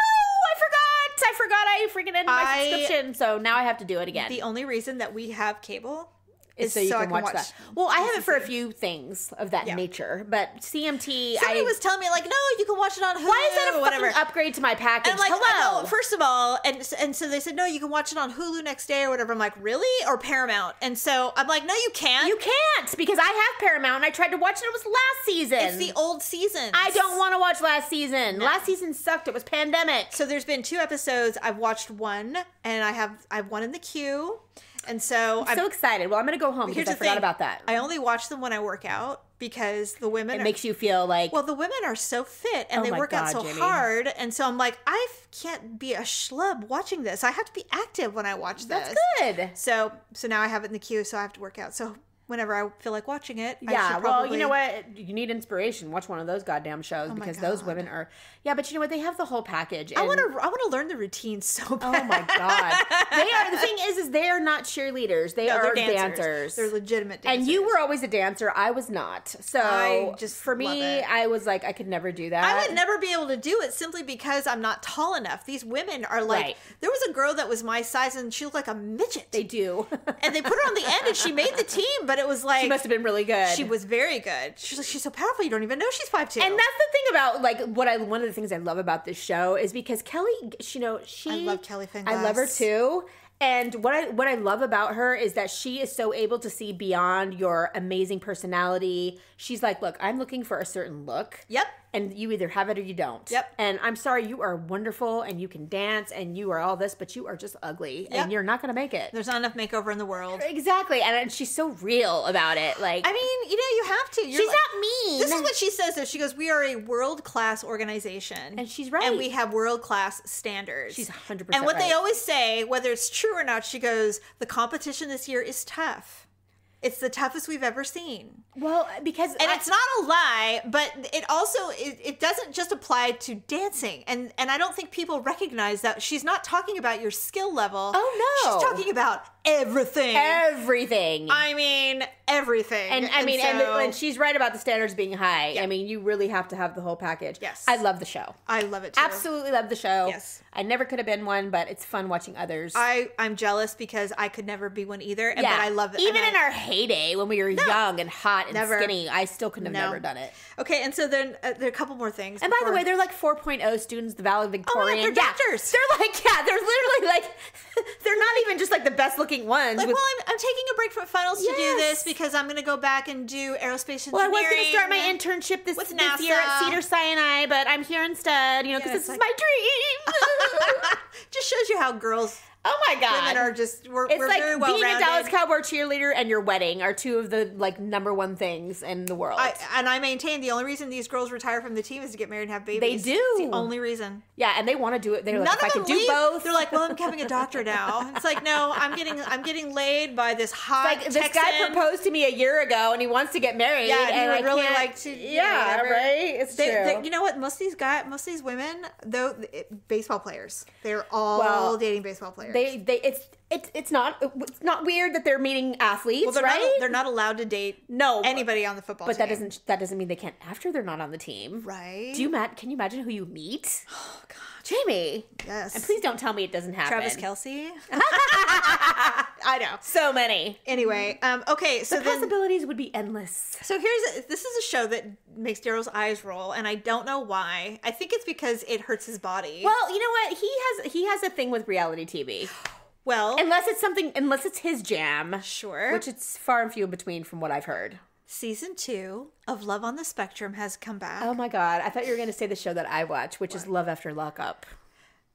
I forgot I freaking ended my subscription. So now I have to do it again. The only reason that we have cable is so you I can watch that. Well, I have it for a DCC. few things of that nature, but CMT. Somebody was telling me like, no, you can watch it on Hulu. Why is that a or whatever. fucking upgrade to my package? And I'm like, hello. no, first of all, and so they said, no, you can watch it on Hulu next day or whatever. I'm like, really? Or Paramount? And so I'm like, no, you can't. You can't because I have Paramount and I tried to watch it. It was last season. It's the old season. I don't want to watch last season. No. Last season sucked. It was pandemic. So there's been 2 episodes. I've watched one, and I have one in the queue. And so I'm so excited. Well, I'm going to go home because I forgot about that. I only watch them when I work out because the women It makes you feel like... Well, the women are so fit and Oh they my work out God, so Jamie. hard. And so I'm like, I can't be a schlub watching this. I have to be active when I watch this. That's good. So now I have it in the queue, so I have to work out. So whenever I feel like watching it, I Yeah, should well, probably... you know what? You need inspiration. Watch one of those goddamn shows my because those God. women are... Yeah, but you know what? They have the whole package. I and- want to learn the routine so bad. Oh my God. They are... The thing is they are not cheerleaders. They No, are they're dancers. They're legitimate dancers. And you were always a dancer. I was not. So I just for love me, it. I was like, I could never do that. I would never be able to do it simply because I'm not tall enough. These women are like, Right. there was a girl that was my size and she looked like a midget. They do. And they put her on the end and she made the team, but it was like... She must have been really good. She was very good. She's like, she's so powerful, you don't even know she's 5'2". And that's the thing about like one of the things I love about this show is because Kelly, she I love Kelly Finglass. I love her too. And what I love about her is that she is so able to see beyond your amazing personality. She's like, look, I'm looking for a certain look. Yep. And you either have it or you don't. Yep. And I'm sorry, you are wonderful and you can dance and you are all this, but you are just ugly and you're not going to make it. There's not enough makeover in the world. Exactly. And she's so real about it. Like, I mean, you have to. she's not mean. This is what she says, though. She goes, we are a world-class organization. And she's right. And we have world-class standards. She's 100% And what they right. always say, whether it's true or not, she goes, the competition this year is tough. It's the toughest we've ever seen. Well, because And it's not a lie, but it also it doesn't just apply to dancing. And I don't think people recognize that she's not talking about your skill level. Oh, no. She's talking about everything. everything. I mean, everything. And I mean, and she's right about the standards being high. Yeah. I mean, you really have to have the whole package. Yes. I love the show. I love it too. Absolutely love the show. Yes. I never could have been one, but it's fun watching others. I'm jealous because I could never be one either. But I love it. Even in our heyday when we were young and hot and Never. skinny, I still couldn't have No. never done it. Okay, and so then there are a couple more things. And by the before- way, they're like 4.0 students, the valedictorian. they're doctors. They're like, they're literally like, they're not even just like the best looking ones. like, with- well, I'm taking a break from finals to do Yes. this because I'm going to go back and do aerospace engineering. Well, I was going to start my internship this with year at NASA. Cedar Sinai, but I'm here instead, because Yeah, this it's is like- my dream. Just shows you how girls, Oh my God. women are just, we're It's like very well being a rounded. Dallas Cowboy cheerleader and your wedding are two of the like number one things in the world. I maintain the only reason these girls retire from the team is to get married and have babies. They do. It's the only reason. Yeah, and they want to do it. They're None like, if I of could them do leave. both. They're like, well, I'm becoming a doctor now. It's like, no, I'm getting laid by this hot like this Texan. guy proposed to me a year ago and he wants to get married. Yeah, and he and would I really can't- like to. Yeah, whatever. right. It's true. You know what? Most of these women, though, baseball players. They're all Well, dating baseball players. It's not weird that they're meeting athletes, well, right? they're not allowed to date No, anybody on the football But team. that doesn't mean they can't after they're not on the team, Right. Can you imagine who you meet? Oh God. Jamie. Yes. And please don't tell me it doesn't happen. Travis Kelce. I know. So many. Anyway, okay, so The then possibilities would be endless. so this is a show that makes Daryl's eyes roll, and I don't know why. I think it's because it hurts his body. Well, you know what? He has a thing with reality TV. Well, Unless it's his jam. sure. Which it's far and few in between from what I've heard. Season 2 of Love on the Spectrum has come back. Oh my God. I thought you were going to say the show that I watch, which is Love After Lockup.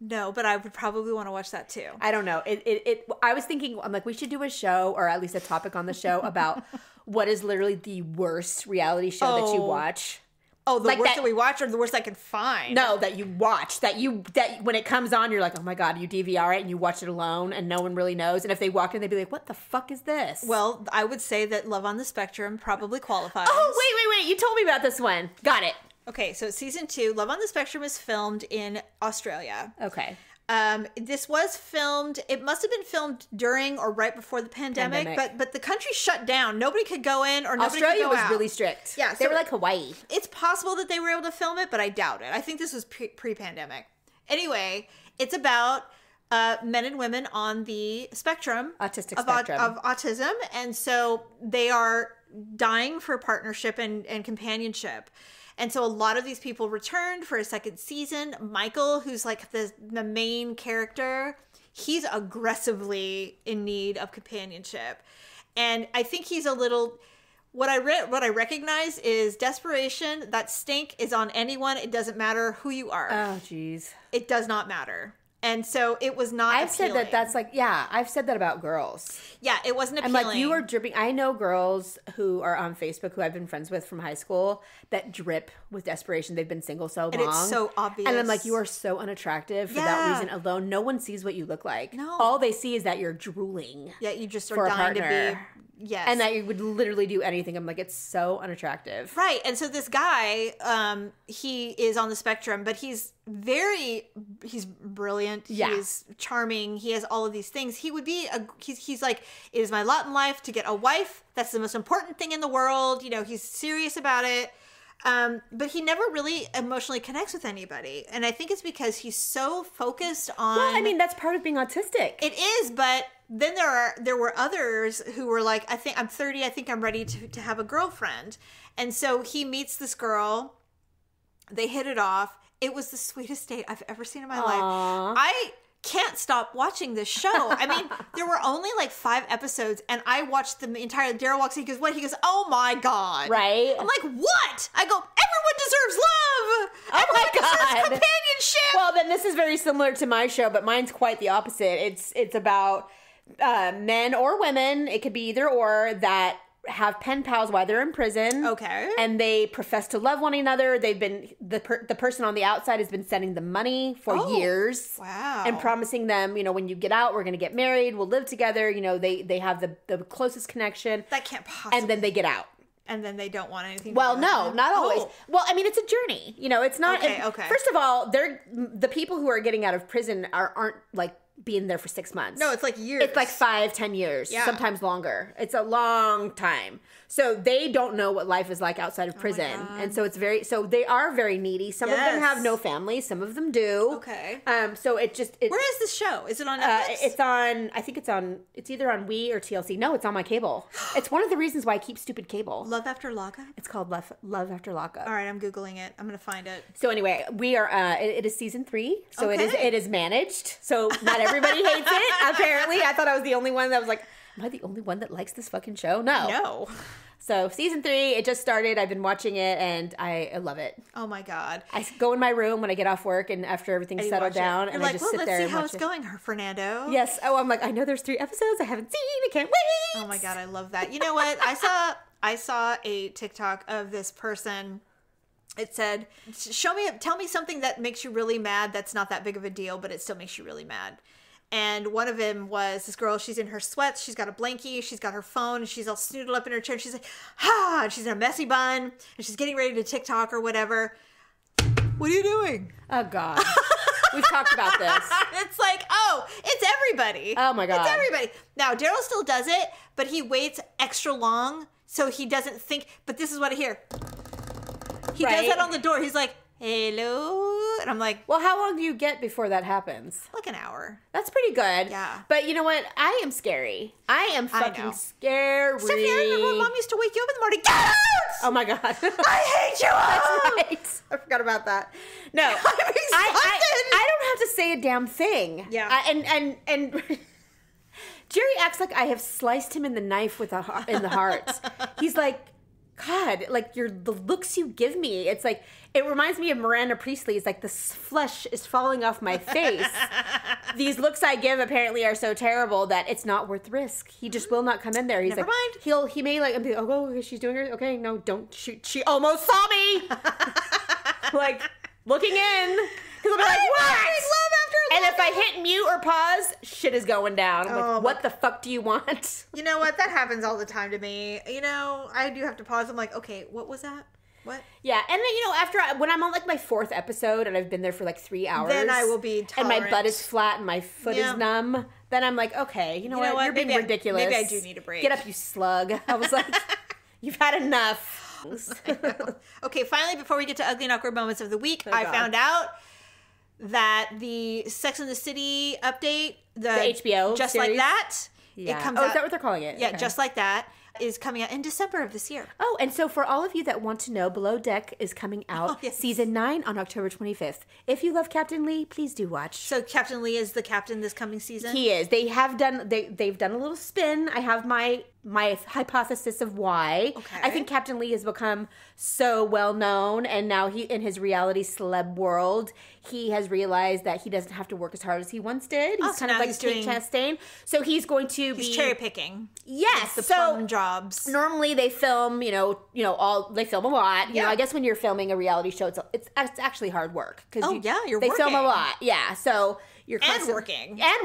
No, but I would probably want to watch that too. I don't know. I was thinking, I'm like, we should do a show, or at least a topic on the show about what is literally the worst reality show that you watch. Oh, the worst that we watch, or the worst I can find? No, that you watch. That when it comes on, you're like, oh my God, you DVR it and you watch it alone and no one really knows. And if they walk in, they'd be like, what the fuck is this? Well, I would say that Love on the Spectrum probably qualifies. Oh, wait. You told me about this one. Got it. Okay, so season 2, Love on the Spectrum is filmed in Australia. Okay. This was filmed, it must have been filmed during or right before the pandemic. But the country shut down. Nobody could go in or nobody Australia could go out. was really strict. Yeah. They were like Hawaii. It's possible that they were able to film it, but I doubt it. I think this was pre-pandemic. Anyway, it's about men and women on the spectrum. Autistic spectrum. Of autism. And so they are dying for partnership and companionship. And so a lot of these people returned for a second season. Michael, who's like the main character, he's aggressively in need of companionship. And I think he's a little... What I recognize is desperation. That stink is on anyone. It doesn't matter who you are. Oh, jeez. It does not matter. And so it was not I've appealing. said that's like, yeah, I've said that about girls. Yeah, it wasn't appealing. I'm like, you are dripping. I know girls who are on Facebook who I've been friends with from high school that drip with desperation. They've been single so long. And it's so obvious. And I'm like, you are so unattractive for that reason alone. No one sees what you look like. No. All they see is that you're drooling. Yeah, you just are for dying a partner. to be... Yes. And that you would literally do anything. I'm like, it's so unattractive. Right. And so this guy, he is on the spectrum, but he's brilliant. Yeah. He's charming. He has all of these things. He would be, he's like, it is my lot in life to get a wife. That's the most important thing in the world. You know, he's serious about it. But he never really emotionally connects with anybody. And I think it's because he's so focused on... Well, I mean, that's part of being autistic. It is, but then there were others who were like, I think I'm 30, I think I'm ready to have a girlfriend. And so he meets this girl. They hit it off. It was the sweetest date I've ever seen in my life. I can't stop watching this show. I mean, there were only like 5 episodes and I watched the entire... Daryl walks in, he goes, what? He goes, oh my God. Right? I'm like, what? I go, everyone deserves love. Oh my God. Deserves companionship. Well, then this is very similar to my show, but mine's quite the opposite. It's about men or women, it could be either or, that have pen pals while they're in prison. Okay. And they profess to love one another. They've been, the person on the outside has been sending them money for years. Wow. And promising them, you know, when you get out, we're going to get married, we'll live together. You know, they have the closest connection. That can't possibly. And then they get out. And then they don't want anything to Well, do with no, it. not always. Oh. Well, I mean, it's a journey. You know, it's not. Okay. First of all, the people who are getting out of prison aren't like being there for 6 months. No, it's like years. It's like 5-10 years, sometimes longer. It's a long time. So they don't know what life is like outside of prison. And so so they are very needy. Some of them have no families. Some of them do. Okay. So it just... Where is this show? Is it on Netflix? It's either on Wii or TLC. No, it's on my cable. It's one of the reasons why I keep stupid cable. Love After Lockup? It's called Love After Lockup. All right, I'm Googling it. I'm going to find it. So anyway, we are, it is season 3. So it is managed. So not everybody hates it, apparently. I thought I was the only one that was like, am I the only one that likes this fucking show? No. So season 3, it just started. I've been watching it and I love it. Oh my God. I go in my room when I get off work and after everything's settled down and I just sit there and watch it. Let's see how it's going, Fernando. Yes. Oh, I'm like, I know there's 3 episodes I haven't seen. I can't wait. Oh my God, I love that. You know what? I saw a TikTok of this person. It said, tell me something that makes you really mad that's not that big of a deal, but it still makes you really mad. And one of them was this girl, she's in her sweats, she's got a blankie, she's got her phone, and she's all snoodled up in her chair, and she's like, and she's in a messy bun, and she's getting ready to TikTok or whatever. What are you doing? Oh, God. We've talked about this. It's like, it's everybody. Oh, my God. It's everybody. Now, Daryl still does it, but he waits extra long, so he doesn't think, but this is what I hear. He does that on the door. He's like, hello? And I'm like... Well, how long do you get before that happens? Like an hour. That's pretty good. Yeah. But you know what? I am scary. I am fucking scary. Stephanie, I remember when Mom used to wake you up in the morning. Get out! Oh my God. I hate you all! That's right. I forgot about that. No. I'm exhausted. I don't have to say a damn thing. Yeah. And Jerry acts like I have sliced him in the knife in the heart. He's like, God, like the looks you give me, it's like, it reminds me of Miranda Priestley. It's like the flesh is falling off my face. These looks I give apparently are so terrible that it's not worth the risk. He just will not come in there. He's Never like, mind. he may like, oh, she's doing her. Okay, no, don't shoot. She almost saw me. Like, looking in. Because I'll be like, what? And if I hit mute or pause, shit is going down. I'm like, what the fuck do you want? You know what? That happens all the time to me. I do have to pause. I'm like, okay, what was that? What? Yeah, and then, when I'm on like my 4th episode and I've been there for like 3 hours, then I will be tolerant. And my butt is flat and my foot is numb. Then I'm like, okay, you know what? You're being ridiculous. Maybe I do need a break. Get up, you slug. I was like, you've had enough. Okay, finally, before we get to Ugly and Awkward Moments of the Week, I found out that the Sex and the City update, the HBO Just series? Like That, Yeah. it comes out. Is that what they're calling it? Yeah, Okay. Just Like That is coming out in December of this year. Oh, and so for all of you that want to know, Below Deck is coming out season 9 on October 25th. If you love Captain Lee, please do watch. So Captain Lee is the captain this coming season? He is. They've done a little spin. I have my hypothesis of why. Okay. I think Captain Lee has become so well known, and now he, in his reality celeb world, he has realized that he doesn't have to work as hard as he once did. He's kind of like Kate Chastain. So he's going to be cherry picking. Yes, the plum jobs. Normally they film, they film a lot. You know, I guess when you're filming a reality show, it's actually hard work because they film a lot. Yeah, so you're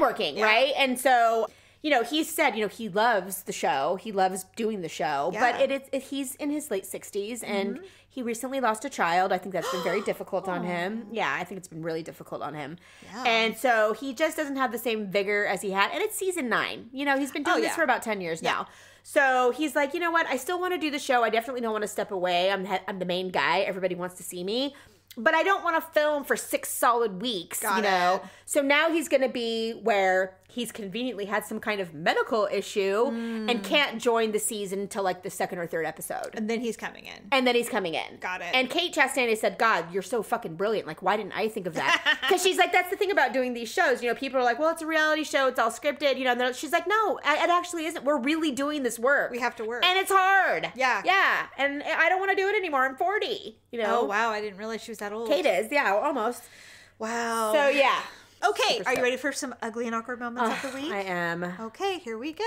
working, right? And so, he said, he loves the show. He loves doing the show, but he's in his late 60s and he recently lost a child. I think that's been very difficult on him. Yeah, I think it's been really difficult on him. Yeah. And so he just doesn't have the same vigor as he had. And it's season 9. He's been doing this for about 10 years now. So he's like, you know what? I still want to do the show. I definitely don't want to step away. I'm the main guy. Everybody wants to see me. But I don't want to film for 6 solid weeks, Got it. So now he's going to be where he's conveniently had some kind of medical issue and can't join the season until like the 2nd or 3rd episode. And then he's coming in. Got it. And Kate Chastain has said, God, you're so fucking brilliant. Like, why didn't I think of that? Because she's like, that's the thing about doing these shows. People are like, well, it's a reality show. It's all scripted. And she's like, no, it actually isn't. We're really doing this work. We have to work. And it's hard. Yeah. Yeah. And I don't want to do it anymore. I'm 40, Oh, wow. I didn't realize she was that old. Kate is. Yeah, almost. Wow. So, yeah. Okay. Super Are you ready for some ugly and awkward moments of the week? I am. Okay, here we go.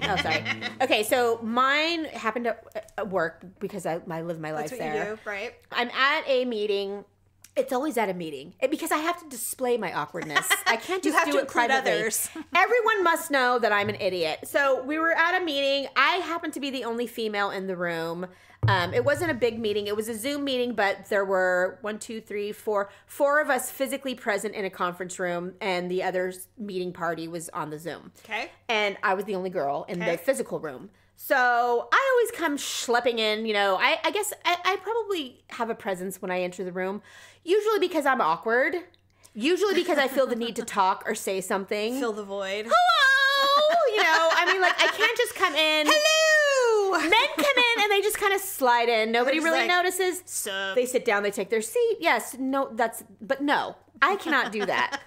Oh, sorry. Okay, so mine happened at work because I live my life That's what there. you do, right? I'm at a meeting. It's always at a meeting because I have to display my awkwardness. I can't just do it privately. Others. Everyone must know that I'm an idiot. So we were at a meeting. I happened to be the only female in the room. It wasn't a big meeting. It was a Zoom meeting, but there were 4 of us physically present in a conference room, and the other meeting party was on the Zoom. Okay. And I was the only girl in the physical room. So I always come schlepping in, I guess I probably have a presence when I enter the room, usually because I'm awkward, usually because I feel the need to talk or say something. Fill the void. Hello! I can't just come in. Hello! Men come in and they just kind of slide in. Nobody really notices. Sup. They sit down, they take their seat. Yes, no, but no, I cannot do that.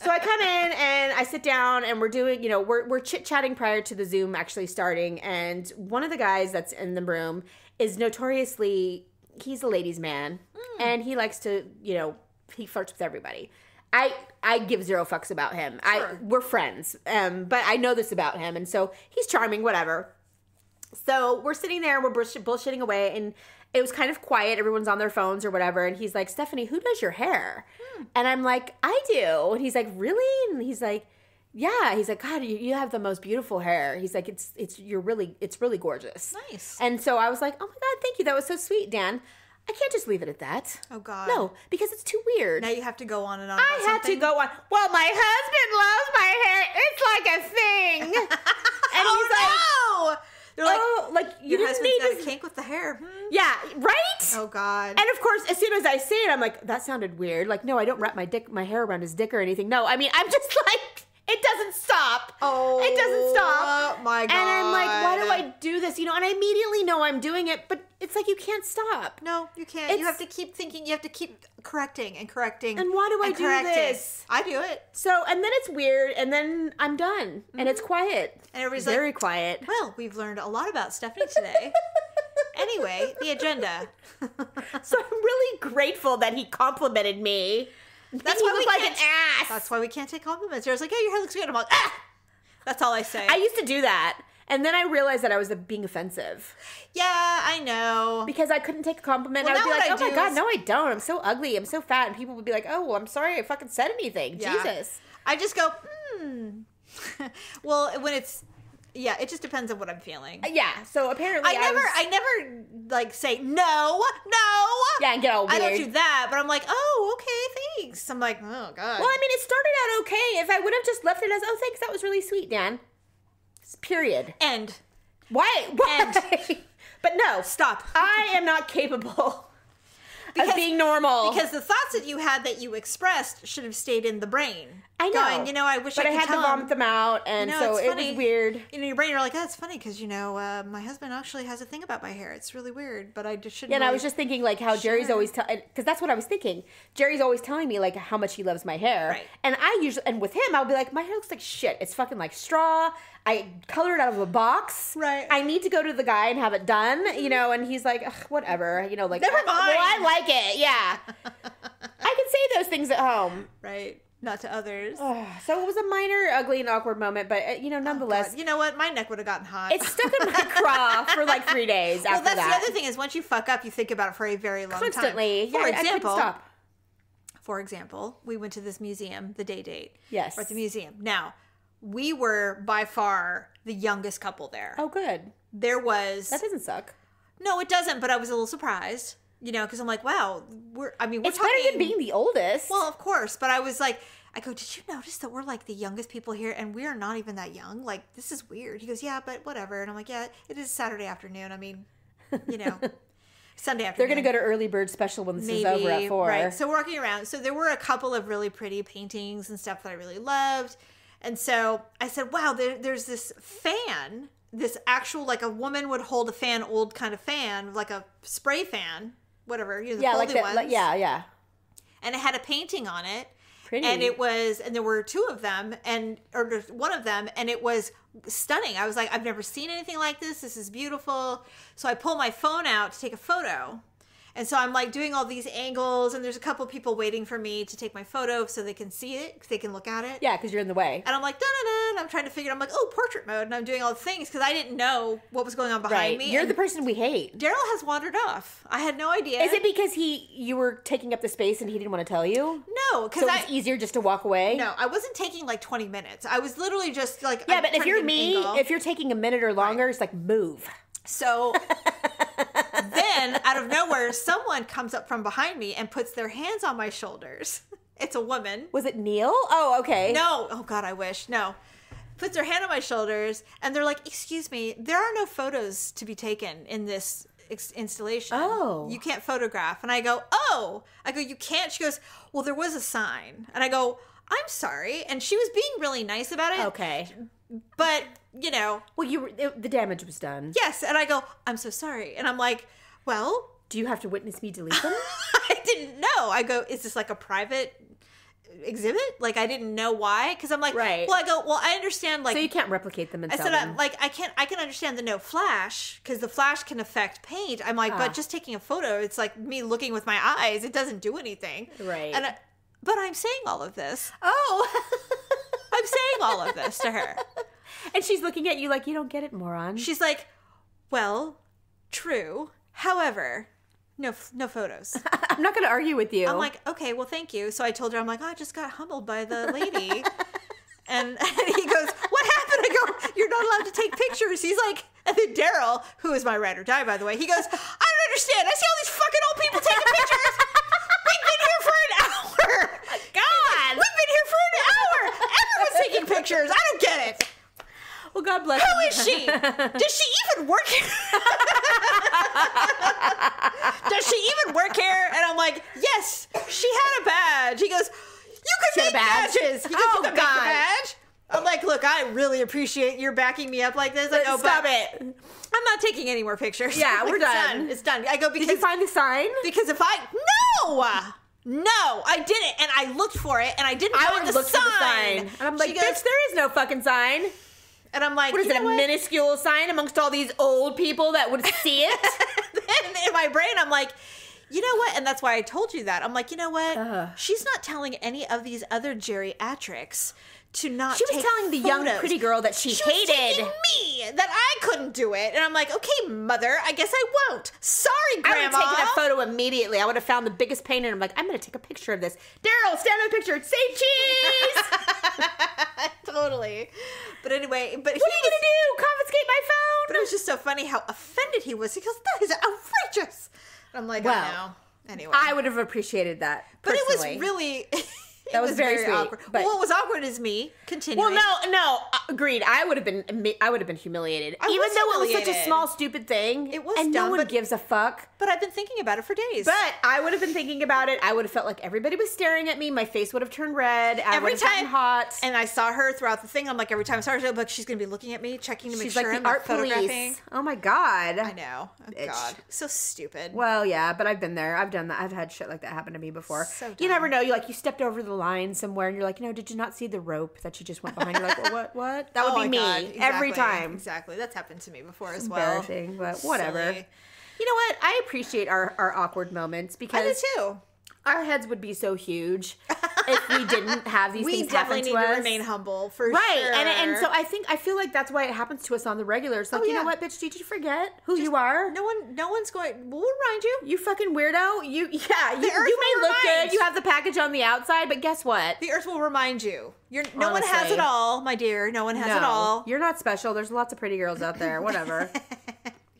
So I come in and I sit down and we're doing, we're chit-chatting prior to the Zoom actually starting. And one of the guys that's in the room is notoriously, he's a ladies' man. And he likes to, he flirts with everybody. I give 0 fucks about him. Sure. We're friends. But I know this about him. And so he's charming, whatever. So we're sitting there, we're bullshitting away, and it was kind of quiet. Everyone's on their phones or whatever. And he's like, Stephanie, who does your hair? And I'm like, I do. And he's like, really? And he's like, yeah. He's like, God, you have the most beautiful hair. He's like, it's really gorgeous. Nice. And so I was like, oh my God, thank you. That was so sweet, Dan. I can't just leave it at that. Oh, God. No, because it's too weird. Now you have to go on and on. I had to go on. Well, my husband loves my hair. It's like a thing. And he's like, no! They're like, oh, like you your didn't husband's need got to. a kink with the hair. Yeah, right? Oh, God. And of course, as soon as I say it, I'm like, that sounded weird. Like, no, I don't wrap my hair around his dick or anything. No, I mean, I'm just like, it doesn't stop. Oh, it doesn't stop. Oh, my God. And I'm like, why do I do this? And I immediately know I'm doing it, but it's like you can't stop. No, you can't. You have to keep thinking. You have to keep correcting and correcting. And why do I do this? I do it. So, and then it's weird, and then I'm done, and it's quiet. And everybody's very quiet. Well, we've learned a lot about Stephanie today. Anyway, the agenda. So I'm really grateful that he complimented me. That's why we like an ass. That's why we can't take compliments. You're like, "Oh, your hair looks good." I'm like, "Ah!" That's all I say. I used to do that. And then I realized that I was being offensive. Yeah, I know. Because I couldn't take a compliment. Well, I would be like, oh my God, is... no, I don't. I'm so ugly. I'm so fat. And people would be like, oh, well, I'm sorry I fucking said anything. Yeah. Jesus. I just go, Well, when it's, yeah, it just depends on what I'm feeling. Yeah. So apparently I never like say, no. Yeah, and get all weird. I don't do that, but I'm like, oh, okay, thanks. I'm like, oh, God. Well, I mean, it started out okay. If I would have just left it as, oh, thanks, that was really sweet, Dan. Period. End. Why? But no. Stop. I am not capable of being normal. Because the thoughts that you had that you expressed should have stayed in the brain. I know. Going, I wish I could had to vomit them out, and so it was weird. Your brain, you're like, oh, it's funny because, my husband actually has a thing about my hair. It's really weird, but I just shouldn't. Yeah, and I was just thinking, like, how Jerry's always because that's what I was thinking. Jerry's always telling me, like, how much he loves my hair. Right. And and with him, I'll be like, my hair looks like shit. It's fucking like straw. I colored it out of a box. Right. I need to go to the guy and have it done, and he's like, ugh, whatever, like, never mind. Well, I like it, yeah. I can say those things at home. Right. Not to others. So it was a minor ugly and awkward moment, but, nonetheless. Oh, you know what? My neck would have gotten hot. It stuck in my craw for like 3 days after that. Well, that's the other thing is once you fuck up, you think about it for a very long time. Constantly. For example, we went to this museum, the day date. Yes. We're at the museum. Now, we were by far the youngest couple there. Oh, good. That doesn't suck. No, it doesn't, but I was a little surprised. Because I'm like, wow, we're talking... better than being the oldest. Well, of course, but I was like, did you notice that we're like the youngest people here and we are not even that young? Like, this is weird. He goes, yeah, but whatever. And I'm like, yeah, it is Saturday afternoon. I mean, Sunday afternoon. They're going to go to early bird special when this is over at 4. Right. So we're walking around. So there were a couple of really pretty paintings and stuff that I really loved. And so I said, wow, there's this fan, this actual, like a woman would hold a fan, old kind of fan, like a spray fan. Whatever, the foldy ones. Yeah. And it had a painting on it. Pretty. And there were 2 of them, or one of them, and it was stunning. I was like, I've never seen anything like this. This is beautiful. So I pull my phone out to take a photo. And so I'm like doing all these angles, and there's a couple people waiting for me to take my photo so they can see it, they can look at it. Yeah, because you're in the way. And I'm like, da-da-da, and I'm trying to figure it out. I'm like, oh, portrait mode, and I'm doing all the things because I didn't know what was going on behind me. You're the person we hate. Daryl has wandered off. I had no idea. Is it because you were taking up the space and he didn't want to tell you? No, because so it's easier just to walk away? No, I wasn't taking like 20 minutes. I was literally just like... Yeah, but if you're me, if you're taking a minute or longer, it's like, move. So... Then, out of nowhere, someone comes up from behind me and puts their hands on my shoulders. It's a woman. Was it Neil? Oh, okay. No. Oh, God, I wish. No. Puts her hand on my shoulders, and they're like, excuse me, there are no photos to be taken in this installation. Oh. You can't photograph. And I go, oh. I go, you can't? She goes, well, there was a sign. And I go, I'm sorry. And she was being really nice about it. Okay. But, Well, the damage was done. Yes. And I go, I'm so sorry. And I'm like, well... Do you have to witness me delete them? I didn't know. I go, is this like a private exhibit? Like, I didn't know why. Because I'm like, right. Well, I go, well, I understand, like... So you can't replicate them and sell them. them. I can understand the no flash, because the flash can affect paint. I'm like, but just taking a photo, it's like me looking with my eyes. It doesn't do anything. Right. But I'm saying all of this. Oh. I'm saying all of this to her. And she's looking at you like, you don't get it, moron. She's like, well, true. However, no photos. I'm not going to argue with you. I'm like, okay, well, thank you. So I told her, I'm like, oh, I just got humbled by the lady. and he goes, what happened? I go, you're not allowed to take pictures. He's like, and then Daryl, who is my ride or die, by the way, he goes, I don't understand. I see all these fucking old people taking pictures. We've been here for an hour. God. We've been here for an hour. Everyone's taking pictures. I don't get it. Well, God bless Who is she? Does she even work here? Does she even work here? And I'm like, yes, she had a badge. He goes, you could make badges. He goes, you could make a badge. I'm like, look, I really appreciate your backing me up like this. I go, Stop it. I'm not taking any more pictures. Yeah, we're It's done. It's done. I go, because... Did you find the sign? Because if I... No, I didn't. And I looked for it, and I didn't find the sign. And I'm like, She goes, bitch, there is no fucking sign. and I'm like, What is it, a minuscule sign amongst all these old people that would see it? And in my brain, I'm like, you know what? And that's why I told you that. I'm like, you know what? She's not telling any of these other geriatrics to not She was take telling the photos. young pretty girl that she Was hated. taking me that I couldn't do it. And I'm like, okay, mother, I guess I won't. Sorry, I Grandma. would have taken a photo immediately. I would have found the biggest pain and I'm like, I'm going to take a picture of this. Daryl, stand in the picture. Say cheese. Totally. But anyway, What are you going to do? Confiscate my phone? But it was just so funny how offended he was. He goes, that is outrageous. And I'm like, Well, I know. Anyway. I would have appreciated that. But it was personally. really... That was very sweet, awkward. but- Well, what was awkward is me continuing. Well, no, agreed. I would have been humiliated, I even was though it was such a humiliated. small, stupid thing. It was and no dumb, one but- gives a fuck. But I've been thinking about it for days. But I would have been thinking about it. I would have felt like everybody was staring at me. My face would have turned red. I every would have gotten time hot. and I saw her throughout the thing. I'm like, every time I saw her, she's gonna be looking at me, checking to make She's sure like I'm the not art photographing. police. Oh my god. I know. Oh, Bitch. God, so stupid. Well, yeah, but I've been there. I've done that. I've had shit like that happen to me before. So you dumb. never know. You stepped over the line somewhere, and you're like, did you not see the rope that you just went behind? You're like, well, what? That would Oh be my me God, every exactly, time. Exactly. That's happened to me before as well. Embarrassing, but whatever. Silly. You know what? I appreciate our awkward moments I do because too. our heads would be so huge if we didn't have these We things happen definitely to need to us. remind humble for Right, sure. and so I feel like that's why it happens to us on the regular. It's like, you know yeah. what, bitch? Did you forget who you are? no one's going. We'll remind you. You fucking weirdo. You Earth may will look remind. good. You have the package on the outside, but guess what? The earth will remind you. No one has Honestly. it all, my dear. No one has it all. You're not special. There's lots of pretty girls out there. Whatever.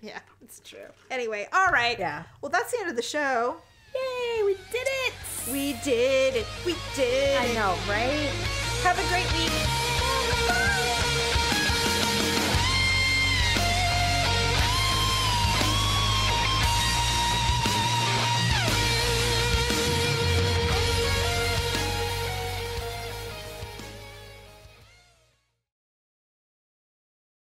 Yeah, it's true. Anyway, all right. Yeah. Well, that's the end of the show. Yay, we did it. We did it. We did I it. know, right? Have a great week.